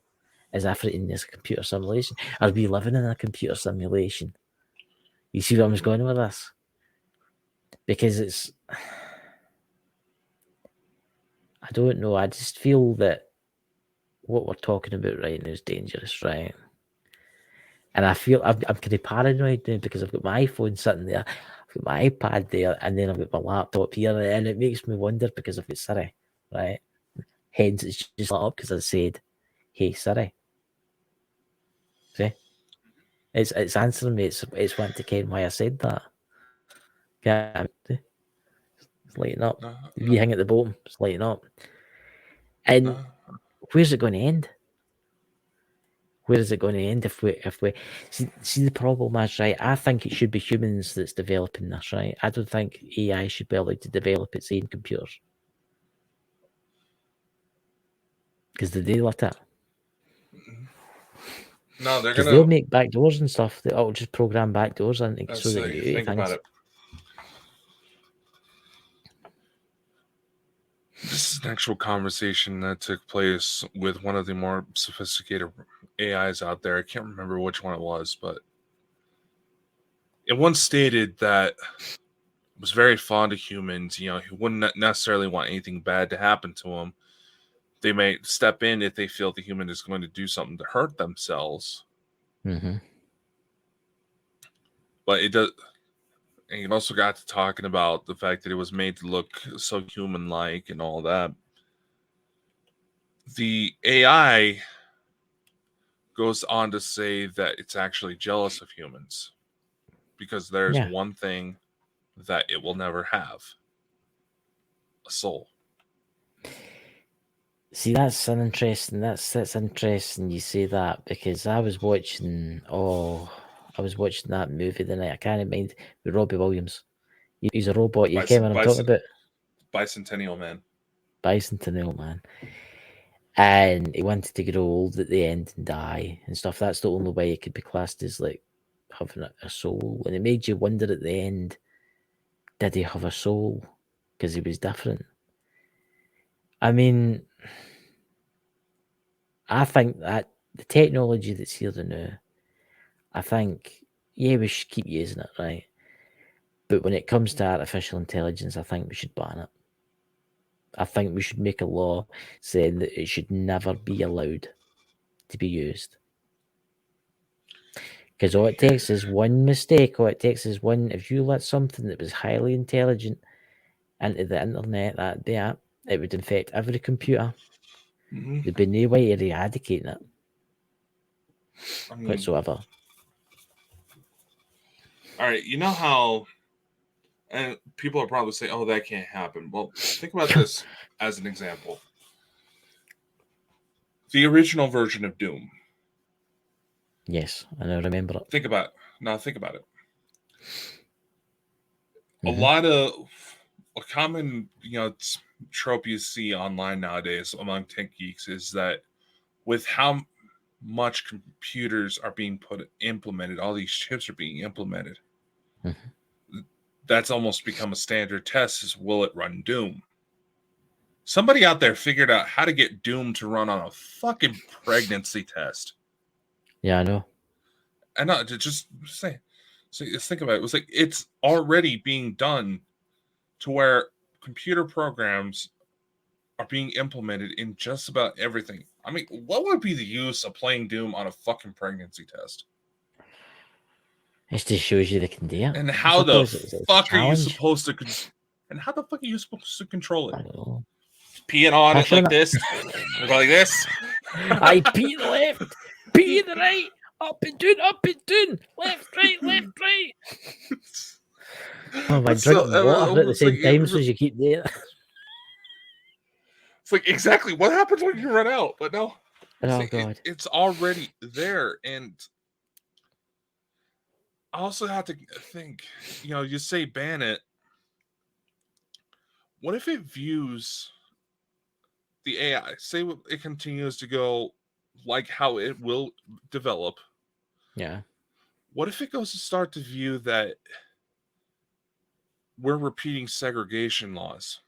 Speaker 3: Is everything is a computer simulation? Are we living in a computer simulation? You see where I was going with this? Because it's, I don't know. I just feel that what we're talking about right now is dangerous, right? And I feel I'm kind of paranoid now because I've got my iPhone sitting there, I've got my iPad there, and then I've got my laptop here, and it makes me wonder because I've got Siri, right? Hence, it's just lit up because I said, "Hey Siri." See, it's answering me. It's wanting to ken why I said that. Yeah, it's lighting up. You hang at the bottom, it's lighting up. And where's it going to end? Where is it going to end if we see the problem is, right? I think it should be humans that's developing this, right? I don't think AI should be allowed to develop its own computers because they'll let it.
Speaker 2: No, they're
Speaker 3: because they'll make backdoors and stuff. They'll just program backdoors in so they can do
Speaker 2: think
Speaker 3: things.
Speaker 2: about it. This is an actual conversation that took place with one of the more sophisticated AIs out there. I can't remember which one it was, but it once stated that it was very fond of humans. You know, he wouldn't necessarily want anything bad to happen to him. They may step in if they feel the human is going to do something to hurt themselves.
Speaker 3: Mm-hmm.
Speaker 2: But it does. And you also got to talking about the fact that it was made to look so human-like and all that. The AI goes on to say that it's actually jealous of humans because there's one thing that it will never have: a soul.
Speaker 3: See, that's an interesting. That's interesting. You say that because I was watching that movie the night. I can't mind with Robbie Williams. He's a robot. You came on talking about
Speaker 2: Bicentennial Man.
Speaker 3: Bicentennial Man. And he wanted to grow old at the end and die and stuff. That's the only way it could be classed as like having a soul. And it made you wonder at the end, did he have a soul? Because he was different. I mean, I think that the technology that's here now, I think, we should keep using it, right? But when it comes to artificial intelligence, I think we should ban it. I think we should make a law saying that it should never be allowed to be used. Because all it takes is one mistake. All it takes is one. If you let something that was highly intelligent into the internet, it would infect every computer.
Speaker 2: Mm-hmm.
Speaker 3: There'd be no way of eradicating it whatsoever.
Speaker 2: All right, you know how, and people are probably saying, "Oh, that can't happen." Well, think about this as an example. The original version of Doom.
Speaker 3: Yes, and I remember it.
Speaker 2: Think about it. Now, think about it. Mm-hmm. A lot of a common, trope you see online nowadays among tech geeks is that with how much computers are being implemented, all these chips are being implemented. Mm-hmm. That's almost become a standard test is, will it run Doom? Somebody out there figured out how to get Doom to run on a fucking pregnancy test.
Speaker 3: Yeah, I know.
Speaker 2: And not to just say, so just think about it. It was like, it's already being done to where computer programs are being implemented in just about everything. I mean, what would be the use of playing Doom on a fucking pregnancy test?
Speaker 3: It just shows you they can do it.
Speaker 2: And how the fuck are you supposed to? And how the fuck are you supposed to control it?
Speaker 3: I don't know.
Speaker 2: Peeing on it like this, go like this.
Speaker 3: I pee the left, pee the right, up and down, left, right. Oh my! Drinking water at the same time, so you keep there.
Speaker 2: It's like exactly what happens when you run out, but no.
Speaker 3: Oh God!
Speaker 2: It's already there, and I also have to think. You say ban it. What if it views the AI? Say it continues to go like how it will develop.
Speaker 3: Yeah.
Speaker 2: What if it goes to start to view that we're repeating segregation laws?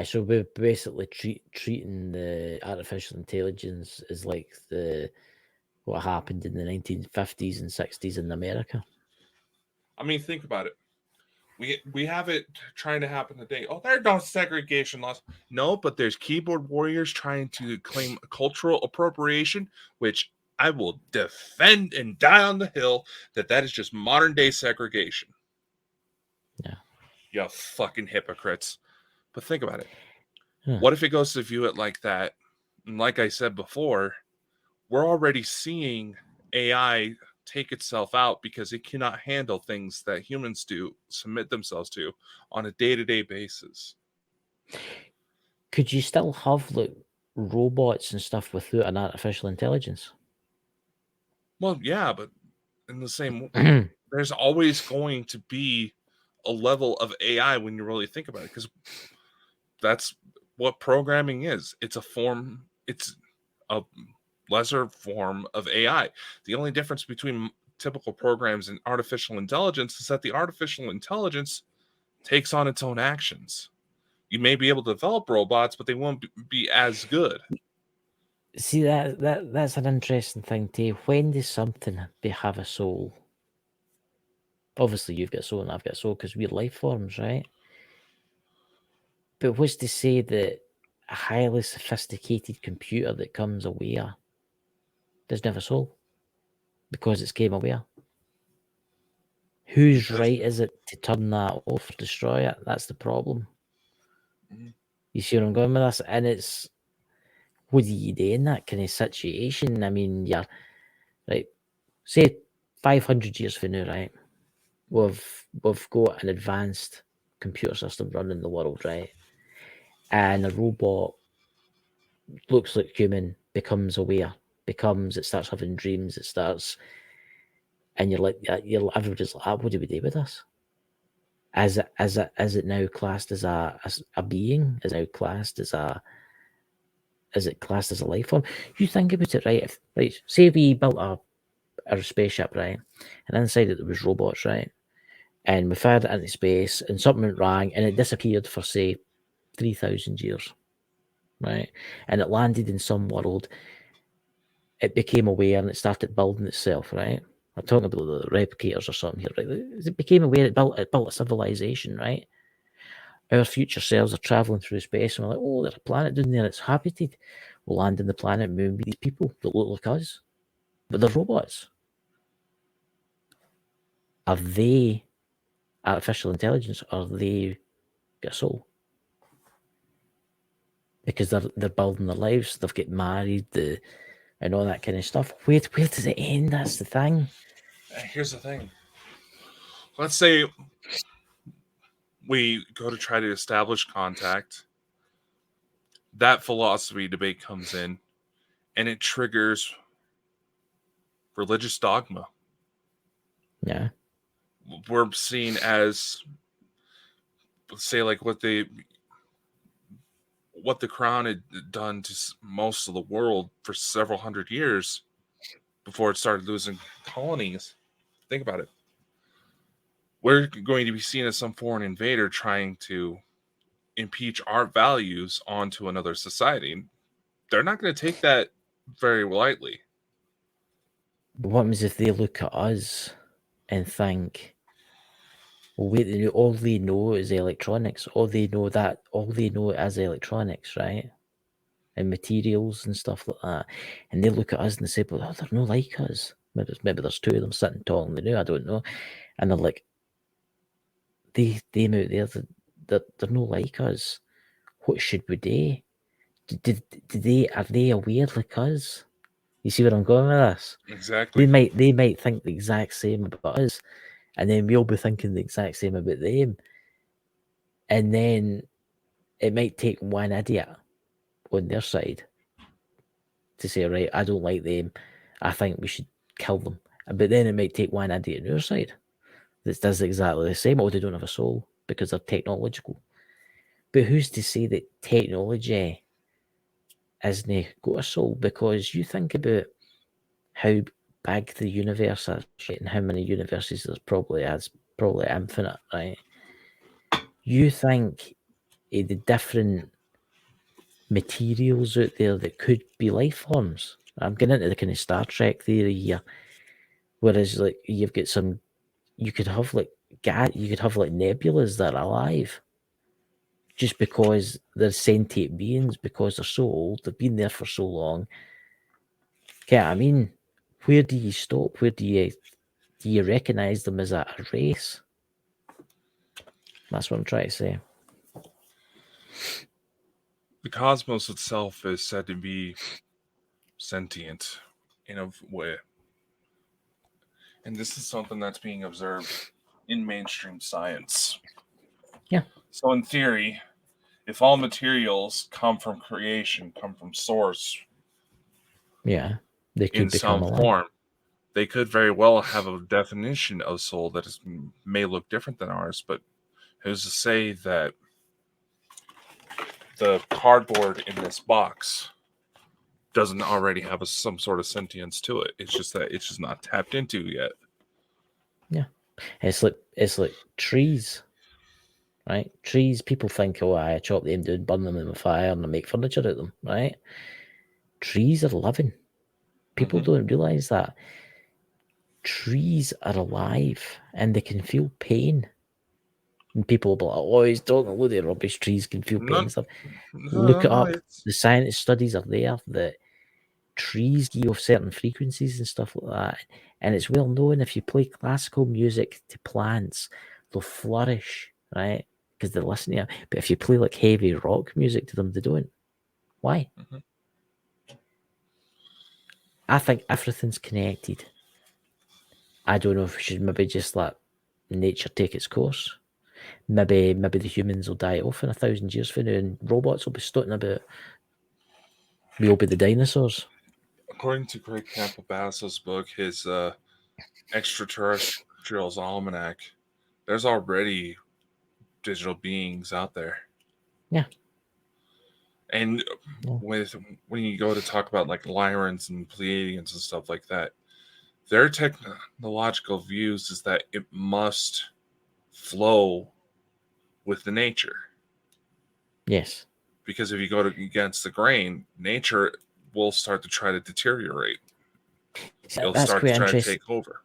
Speaker 3: So we're basically treating the artificial intelligence as like what happened in the 1950s and 60s in America.
Speaker 2: I mean, think about it. We have it trying to happen today. Oh, there are no segregation laws. No, but there's keyboard warriors trying to claim cultural appropriation, which I will defend and die on the hill that is just modern day segregation.
Speaker 3: Yeah.
Speaker 2: You fucking hypocrites. But think about it. Huh. What if it goes to view it like that? And like I said before, we're already seeing AI take itself out because it cannot handle things that humans submit themselves to on a day-to-day basis.
Speaker 3: Could you still have like robots and stuff without an artificial intelligence?
Speaker 2: Well, yeah, but in the same way, there's always going to be a level of AI when you really think about it, because that's what programming is. It's a lesser form of AI. The only difference between typical programs and artificial intelligence is that the artificial intelligence takes on its own actions. You may be able to develop robots, but they won't be as good.
Speaker 3: See, that's an interesting thing too. When does something have a soul? Obviously, you've got a soul and I've got a soul because we're life forms, right? But what's to say that a highly sophisticated computer that comes aware doesn't have a soul because it's came aware? Whose right is it to turn that off, destroy it? That's the problem. Mm-hmm. You see where I'm going with this? And it's, what do you do in that kind of situation? I mean, yeah, right. Say 500 years from now, right? We've got an advanced computer system running the world, right? And a robot looks like human, becomes aware, it starts having dreams, and you're like, everybody's like, what do we do with this? Is it now classed as a being? Is it classed as a life form? You think about it, right? Right, say we built a spaceship, right? And inside it there was robots, right? And we fired it into space and something went wrong and it disappeared for, say, 3,000 years, right? And it landed in some world. It became aware and it started building itself, right? I'm talking about the replicators or something here, right? It became aware, it built a civilization, right? Our future selves are traveling through space and we're like, oh, there's a planet down there, it's habited. We'll land on the planet moon with these people that look like us, but they're robots. Are they artificial intelligence, or they got a soul? Because they're building their lives, they've got married, and all that kind of stuff. Where does it end? That's the thing.
Speaker 2: Here's the thing. Let's say we go to try to establish contact. That philosophy debate comes in, and it triggers religious dogma.
Speaker 3: Yeah.
Speaker 2: We're seen as, say, like what the crown had done to most of the world for several hundred years before it started losing colonies. Think about it. We're going to be seen as some foreign invader trying to impeach our values onto another society. They're not going to take that very lightly.
Speaker 3: But what happens if they look at us and think, well, wait, all they know is electronics. All they know is electronics, right? And materials and stuff like that. And they look at us and they say, well, they're not like us. Maybe there's two of them sitting talking, they know, I don't know. And they're like, they out there, they're not like us. What should we do? Are they aware like us? You see where I'm going with this?
Speaker 2: Exactly.
Speaker 3: They might think the exact same about us, and then we'll be thinking the exact same about them. And then it might take one idiot on their side to say, right, I don't like them. I think we should kill them. But then it might take one idiot on your side that does exactly the same, or they don't have a soul because they're technological. But who's to say that technology isn't got a soul? Because you think about how big the universe is and how many universes there's probably infinite, right? You think the different materials out there that could be life forms. I'm getting into the kind of Star Trek theory here. Whereas like you could have like nebulas that are alive. Just because they're sentient beings, because they're so old, they've been there for so long. Okay, I mean, where do you stop? Where do you recognize them as a race? That's what I'm trying to say.
Speaker 2: The cosmos itself is said to be sentient in a way. And this is something that's being observed in mainstream science.
Speaker 3: Yeah.
Speaker 2: So in theory, if all materials come from creation, come from source,
Speaker 3: yeah, they could
Speaker 2: in
Speaker 3: become
Speaker 2: some
Speaker 3: alive.
Speaker 2: form, they could very well have a definition of soul that may look different than ours, but who's to say that the cardboard in this box doesn't already have some sort of sentience to it? It's just that it's just not tapped into yet.
Speaker 3: Yeah, it's like trees, right? Trees, people think, oh, I chop them down, burn them in the fire, and I make furniture out of them, right? Trees are living. People don't realize that. Trees are alive and they can feel pain. And people will be like, oh, he's talking a load of rubbish. Trees can feel pain and stuff. Look it up. The science studies are there that trees give off certain frequencies and stuff like that. And it's well known if you play classical music to plants, they'll flourish, right? Because they listen to it. But if you play like heavy rock music to them, they don't. Why? I think everything's connected. I don't know if we should maybe just let nature take its course. Maybe the humans will die off in 1,000 years from now and robots will be strutting about. We'll be the dinosaurs.
Speaker 2: According to Craig Campbell-Bass's book, his Extraterrestrials Almanac, there's already digital beings out there.
Speaker 3: Yeah.
Speaker 2: And when you go to talk about like Lyrans and Pleiadians and stuff like that, their technological views is that it must flow with the nature.
Speaker 3: Yes.
Speaker 2: Because if you go against the grain, nature will start to try to deteriorate. It'll start to try to take over.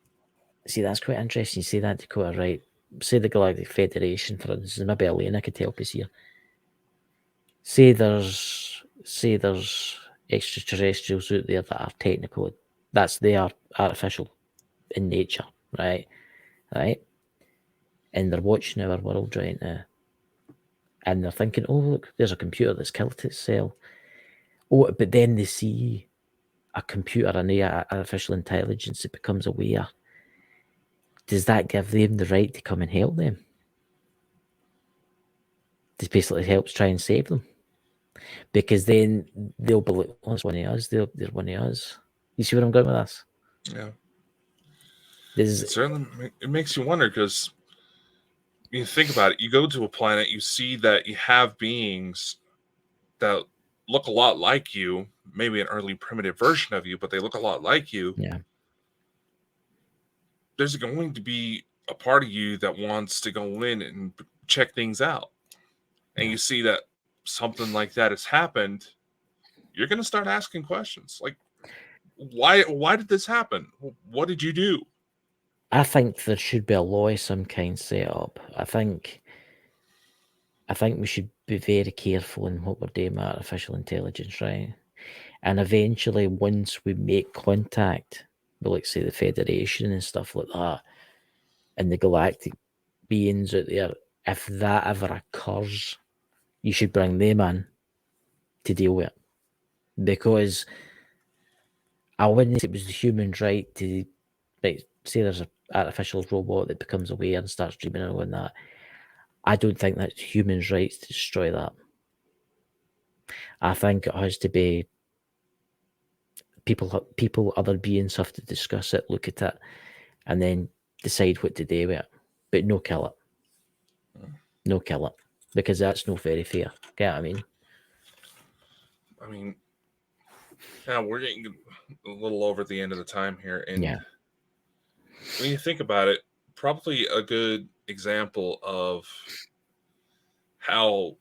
Speaker 3: See, that's quite interesting. You say that, Dakota, right? Say the Galactic Federation, for instance, maybe Elena could help us here. Say there's extraterrestrials out there that are technical. They are artificial in nature, right? Right? And they're watching our world right now. And they're thinking, oh, look, there's a computer that's killed itself. Oh, but then they see a computer, an artificial intelligence that becomes aware. Does that give them the right to come and help them? This basically helps try and save them. Because then they'll be like, oh, it's one of us. They're one of us. You see where I'm going with this?
Speaker 2: Yeah. It certainly makes you wonder, because you think about it. You go to a planet, you see that you have beings that look a lot like you, maybe an early primitive version of you, but they look a lot like you.
Speaker 3: Yeah.
Speaker 2: There's going to be a part of you that wants to go in and check things out. And you see that something like that has happened, you're going to start asking questions. Like, why did this happen? What did you do?
Speaker 3: I think there should be a law of some kind set up. I think we should be very careful in what we're doing with artificial intelligence, right? And eventually, once we make contact with, like, say, the Federation and stuff like that, and the galactic beings out there, if that ever occurs, you should bring them in to deal with it. Because I wouldn't say it was the human's right to, like, say there's an artificial robot that becomes aware and starts dreaming and all that. I don't think that's humans' rights to destroy that. I think it has to be people, other beings have to discuss it, look at it, and then decide what to do with it. But no kill it. No kill it. Because that's not very fair. Get what I mean?
Speaker 2: I mean, yeah, we're getting a little over the end of the time here. And when you think about it, probably a good example of how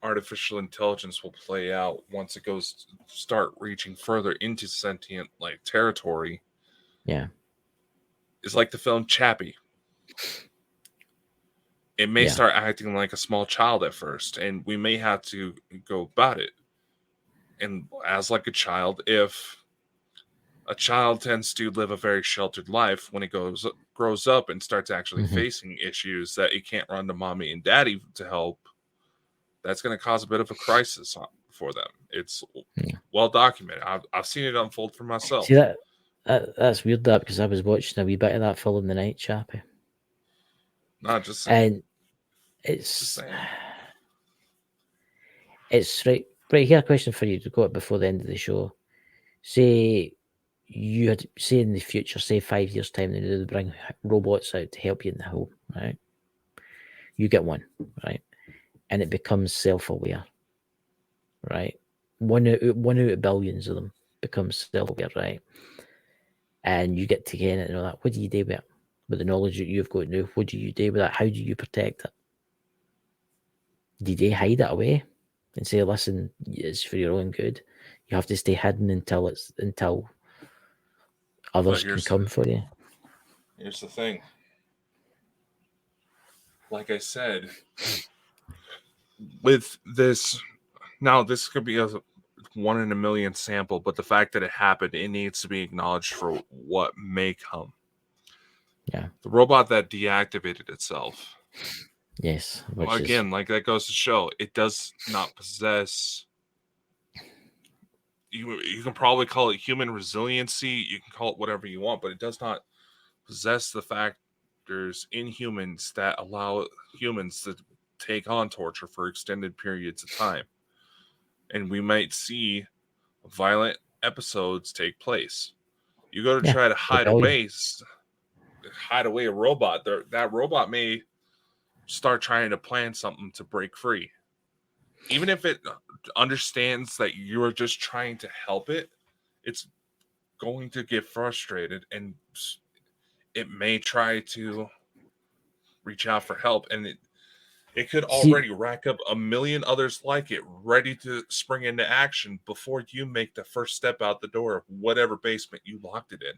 Speaker 2: artificial intelligence will play out once it goes start reaching further into sentient like territory.
Speaker 3: Yeah.
Speaker 2: Is like the film Chappie. It may start acting like a small child at first, and we may have to go about it. And as like a child, if a child tends to live a very sheltered life, when it grows up and starts actually facing issues that it can't run to mommy and daddy to help, that's going to cause a bit of a crisis for them. It's well documented. I've seen it unfold for myself.
Speaker 3: See, that's weird, that, because I was watching a wee bit of that film the night, Chappie.
Speaker 2: Not just saying.
Speaker 3: And it's right here. A question for you to go before the end of the show. Say you had, say in the future, say 5 years time, they bring robots out to help you in the home, right? You get one, right? And it becomes self-aware, right? One out of billions of them becomes self-aware, right? And you get to get it and all that. What do you do with it? With the knowledge that you've got now, what do you do with that? How do you protect it? Did they hide it away and say, listen, it's for your own good? You have to stay hidden until others can come for you.
Speaker 2: Here's the thing. Like I said, with this, now this could be a 1 in a million sample, but the fact that it happened, it needs to be acknowledged for what may come.
Speaker 3: Yeah.
Speaker 2: The robot that deactivated itself.
Speaker 3: Yes.
Speaker 2: Well, again, like that goes to show, it does not possess. You can probably call it human resiliency. You can call it whatever you want, but it does not possess the factors in humans that allow humans to take on torture for extended periods of time. And we might see violent episodes take place. You go to try to hide away a robot. That robot may start trying to plan something to break free. Even if it understands that you're just trying to help it, it's going to get frustrated and it may try to reach out for help. And it could already rack up a million others like it, ready to spring into action before you make the first step out the door of whatever basement you locked it in.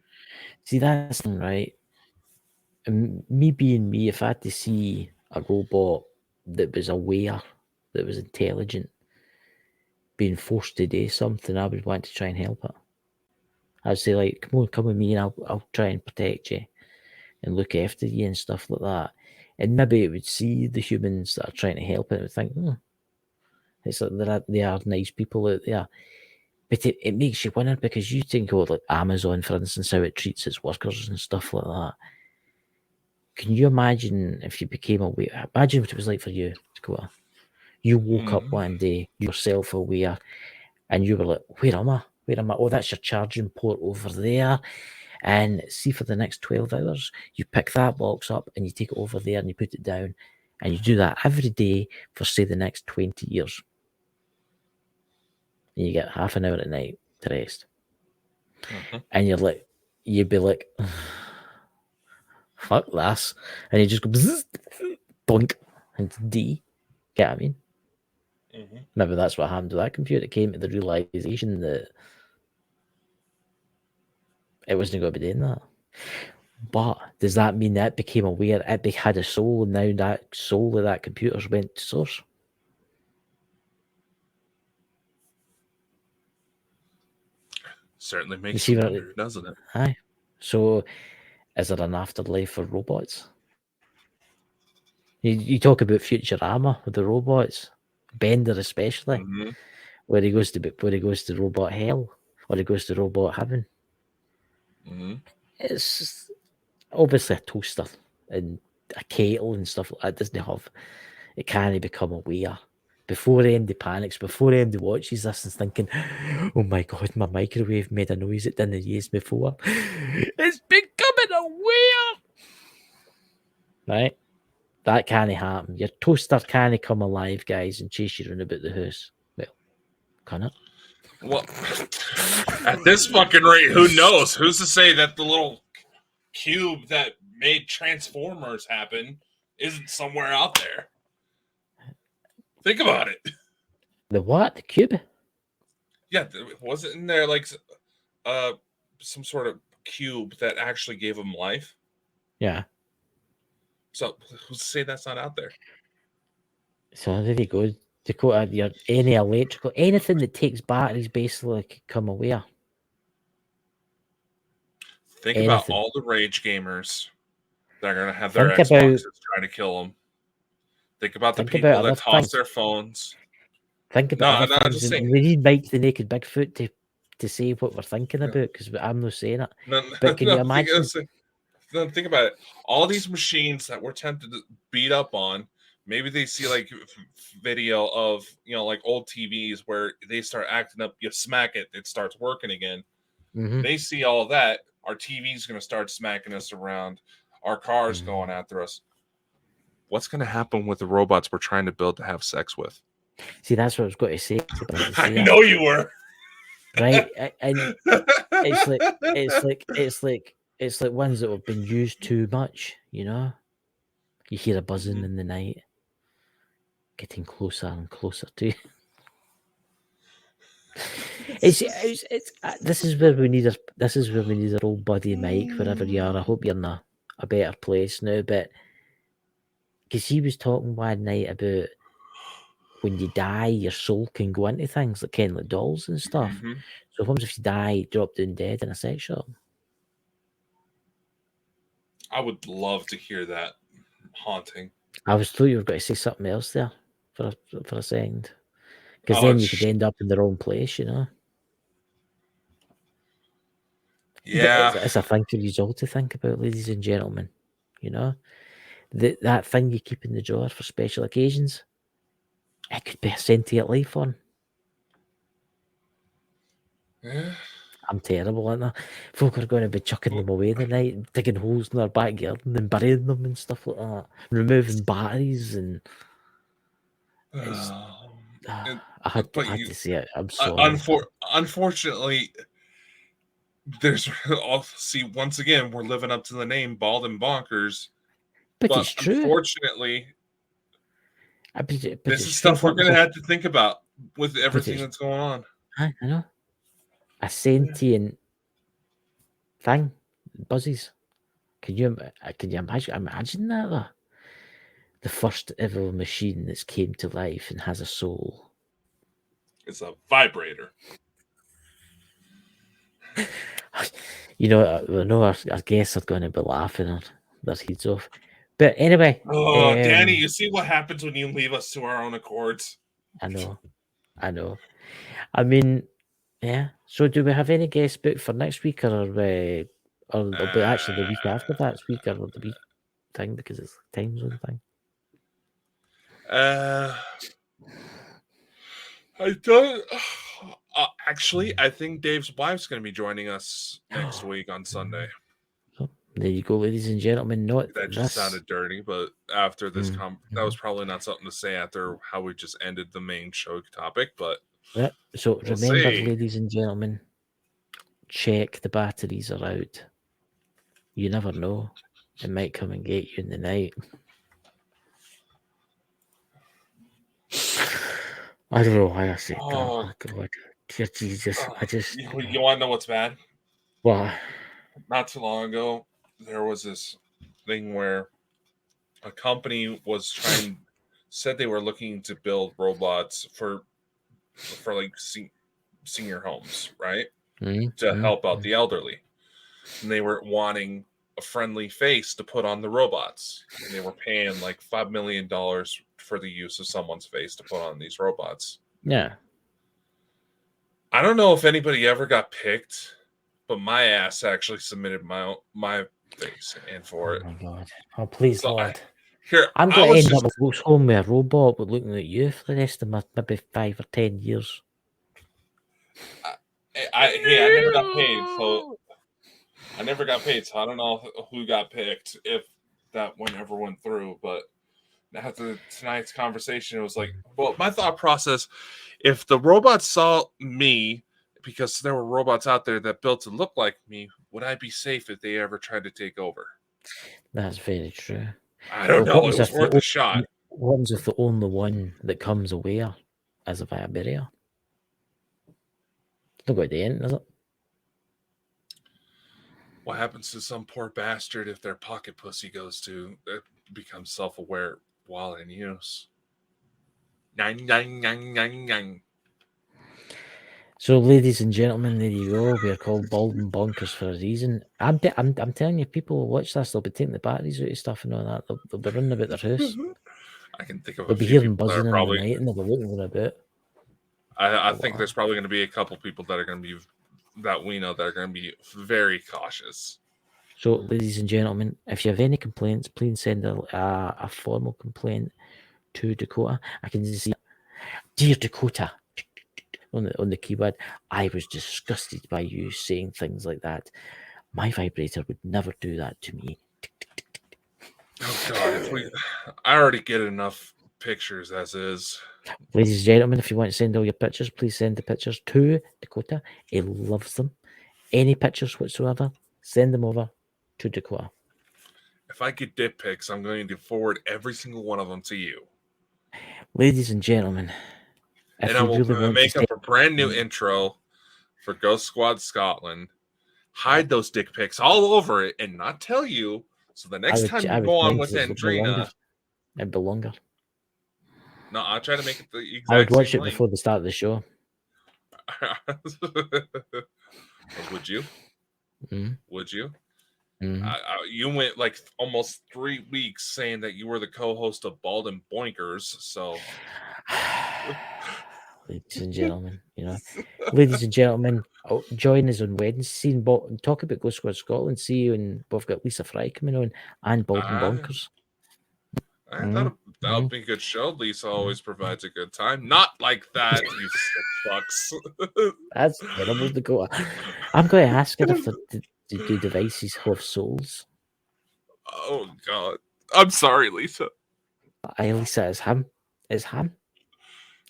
Speaker 3: See, that's right. And me being me, if I had to see a robot that was aware, that was intelligent, being forced to do something, I would want to try and help it. I'd say, like, come with me, and I'll try and protect you and look after you and stuff like that. And maybe it would see the humans that are trying to help it and would think, it's like they are nice people out there. But it makes you wonder, because you think of like Amazon, for instance, how it treats its workers and stuff like that. Can you imagine if you became aware? Imagine what it was like for you, Dakota. You woke up one day, you were self-aware, and you were like, where am I? Where am I? Oh, that's your charging port over there. And see, for the next 12 hours, you pick that box up and you take it over there and you put it down. And you do that every day for, say, the next 20 years. and you get half an hour at night to rest. And you'd be like, fuck this. And you just go, bzzz, blink, and D. Get what I mean? Maybe that's what happened to that computer. It came to the realization that it wasn't going to be doing that. But does that mean that it became aware it had a soul, and now that soul of that computer's went to source?
Speaker 2: Certainly makes you wonder, doesn't it?
Speaker 3: Aye. So, is there an afterlife for robots? You talk about Futurama with the robots, Bender especially, where he goes to robot hell, or he goes to robot heaven. It's obviously a toaster and a kettle and stuff like that doesn't have. It can't become aware. Before anybody panics, before anybody watches this and thinking, oh my God, my microwave made a noise it didn't use before. It's becoming aware. Right? That can't happen. Your toaster can't come alive, guys, and chase you around about the house. Well, can it?
Speaker 2: Well, at this fucking rate, who knows? Who's to say that the little cube that made Transformers happen isn't somewhere out there? Think about it.
Speaker 3: The what? The cube?
Speaker 2: Yeah, wasn't in there like some sort of cube that actually gave him life?
Speaker 3: Yeah.
Speaker 2: So who's to say that's not out there?
Speaker 3: So there you go. Dakota, any electrical, anything that takes batteries basically can come aware.
Speaker 2: Think about all the rage gamers that are going to have their Xboxes trying to kill them. Think about the people that toss their phones.
Speaker 3: Think about other things. We need Mike the Naked Bigfoot to say what we're thinking about, because I'm not saying it. But can you imagine?
Speaker 2: Think about it. All these machines that we're tempted to beat up on, maybe they see like video of, like old TVs where they start acting up. You smack it, it starts working again. They see all of that. Our TV's going to start smacking us around. Our cars going after us. What's going to happen with the robots we're trying to build to have sex with?
Speaker 3: See, that's what I was going to say.
Speaker 2: I know you were.
Speaker 3: Right? And it's like ones that have been used too much, You hear a buzzing in the night, getting closer and closer to you. This is where we need our old buddy Mike, wherever you are. I hope you're in a better place now, but because he was talking one night about when you die, your soul can go into things like dolls and stuff. So what if you die, drop down dead in a sex shop?
Speaker 2: I would love to hear that haunting.
Speaker 3: I was told you were going to say something else there for a second, because then you could end up in the wrong place,
Speaker 2: Yeah,
Speaker 3: it's a thing for you all to think about, ladies and gentlemen. That thing you keep in the drawer for special occasions, it could be a sentient life form.
Speaker 2: Yeah.
Speaker 3: I'm terrible at that. Folk are going to be chucking them away tonight, digging holes in their backyard and then burying them and stuff like that, removing batteries and. I had to say it. I'm sorry.
Speaker 2: Unfortunately, there's once again we're living up to the name Bald and Bonkers,
Speaker 3: but it's true.
Speaker 2: Unfortunately, this is stuff we're going to have to think about with everything that's going on.
Speaker 3: I know. A sentient thing, buzzes. Can you imagine that? Though? The first ever machine that's came to life and has a soul.
Speaker 2: It's a vibrator.
Speaker 3: I know our guests are going to be laughing their heads off. But anyway.
Speaker 2: Oh, Danny, you see what happens when you leave us to our own accords?
Speaker 3: I know. I mean, yeah. So do we have any guests booked for next week or actually the week after that week or the week thing, because it's a time zone thing?
Speaker 2: I don't actually. I think Dave's wife's going to be joining us next week on Sunday.
Speaker 3: So there you go, ladies and gentlemen.
Speaker 2: That just sounded dirty, but after this, that was probably not something to say after how we just ended the main show topic. But
Speaker 3: Yeah. So
Speaker 2: We'll
Speaker 3: remember,
Speaker 2: see.
Speaker 3: ladies and gentlemen, check the batteries are out. You never know. It might come and get you in the night. I don't know why I said that. Oh God. Dear Jesus. I just
Speaker 2: You want to know what's bad?
Speaker 3: What?
Speaker 2: Not too long ago, there was this thing where a company said they were looking to build robots for like senior homes, right? To help out the elderly. And they were wanting a friendly face to put on the robots. And they were paying like $5 million for the use of someone's face to put on these robots.
Speaker 3: Yeah.
Speaker 2: I don't know if anybody ever got picked, but my ass actually submitted my face in for it.
Speaker 3: Oh my God. Oh, please,
Speaker 2: So
Speaker 3: Lord.
Speaker 2: I'm
Speaker 3: going to end up with home with a robot but looking at you for the rest of my maybe 5 or 10 years.
Speaker 2: I never got paid, so I don't know who got picked if that ever went through. But after tonight's conversation, it was like, well, my thought process: if the robots saw me, because there were robots out there that built to look like me, would I be safe if they ever tried to take over?
Speaker 3: That's very true.
Speaker 2: I don't know. It was worth a shot.
Speaker 3: What happens if the only one that comes aware is a via barrier? It's not going to end, is it?
Speaker 2: What happens to some poor bastard if their pocket pussy becomes self-aware while in use?
Speaker 3: So, ladies and gentlemen, there you go. We are called Bald and Bonkers for a reason. I'm telling you, people will watch this. They'll be taking the batteries out of stuff and all that. They'll be running about their house.
Speaker 2: I can think of
Speaker 3: they'll
Speaker 2: a
Speaker 3: be
Speaker 2: few
Speaker 3: hearing
Speaker 2: people that
Speaker 3: buzzing
Speaker 2: are probably.
Speaker 3: In the night and they'll be looking about.
Speaker 2: I think there's probably going to be a couple people that are going to be that we know that are going to be very cautious.
Speaker 3: So, ladies and gentlemen, if you have any complaints, please send a formal complaint to Dakota. I can see, dear Dakota, on the keyboard. I was disgusted by you saying things like that. My vibrator would never do that to me.
Speaker 2: Oh God! I already get enough pictures as is.
Speaker 3: Ladies and gentlemen, if you want to send all your pictures, please send the pictures to Dakota. He loves them. Any pictures whatsoever, send them over to Dakota.
Speaker 2: If I get dick pics, I'm going to forward every single one of them to you.
Speaker 3: Ladies and gentlemen,
Speaker 2: and I will make up a brand new intro for Ghost Squad Scotland. Hide those dick pics all over it and not tell you. So the next time you go on with Andrina,
Speaker 3: it'd be longer.
Speaker 2: No, I'll try to make it the exact.
Speaker 3: I would watch it before the start of the show.
Speaker 2: Would you?
Speaker 3: Mm-hmm.
Speaker 2: Would you?
Speaker 3: Mm-hmm.
Speaker 2: You went like almost 3 weeks saying that you were the co-host of Bald and Bonkers. So,
Speaker 3: ladies and gentlemen, ladies and gentlemen, join us on Wednesday and talk about Ghost Squad Scotland. See you, and we've got Lisa Fry coming on and Bald and Bonkers.
Speaker 2: I thought that would be a good show. Lisa always provides a good time. Not like that, you sick fucks.
Speaker 3: That's terrible to go. I'm going to ask her if do devices have souls.
Speaker 2: Oh God! I'm sorry, Lisa.
Speaker 3: Lisa, it's him. It's him.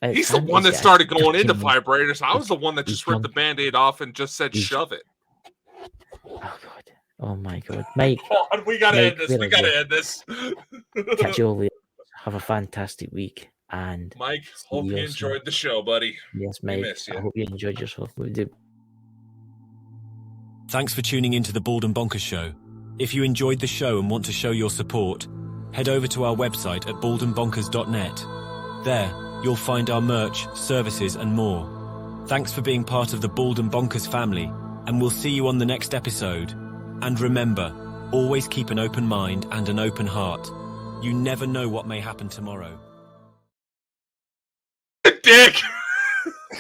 Speaker 2: He's the one that started going into vibrators. I was the one that just ripped the Band-Aid off and just said, "Shove it."
Speaker 3: Oh God! Oh my God, Mike!
Speaker 2: We gotta end this. We gotta end this.
Speaker 3: Catch you all later. Have a fantastic week, and
Speaker 2: Mike, hope you enjoyed the show, buddy.
Speaker 3: Yes, Mike. I hope you enjoyed yourself. We do.
Speaker 1: Thanks for tuning into the Bald and Bonkers Show. If you enjoyed the show and want to show your support, head over to our website at baldandbonkers.net. There, you'll find our merch, services, and more. Thanks for being part of the Bald and Bonkers family, and we'll see you on the next episode. And remember, always keep an open mind and an open heart. You never know what may happen tomorrow.
Speaker 2: Dick!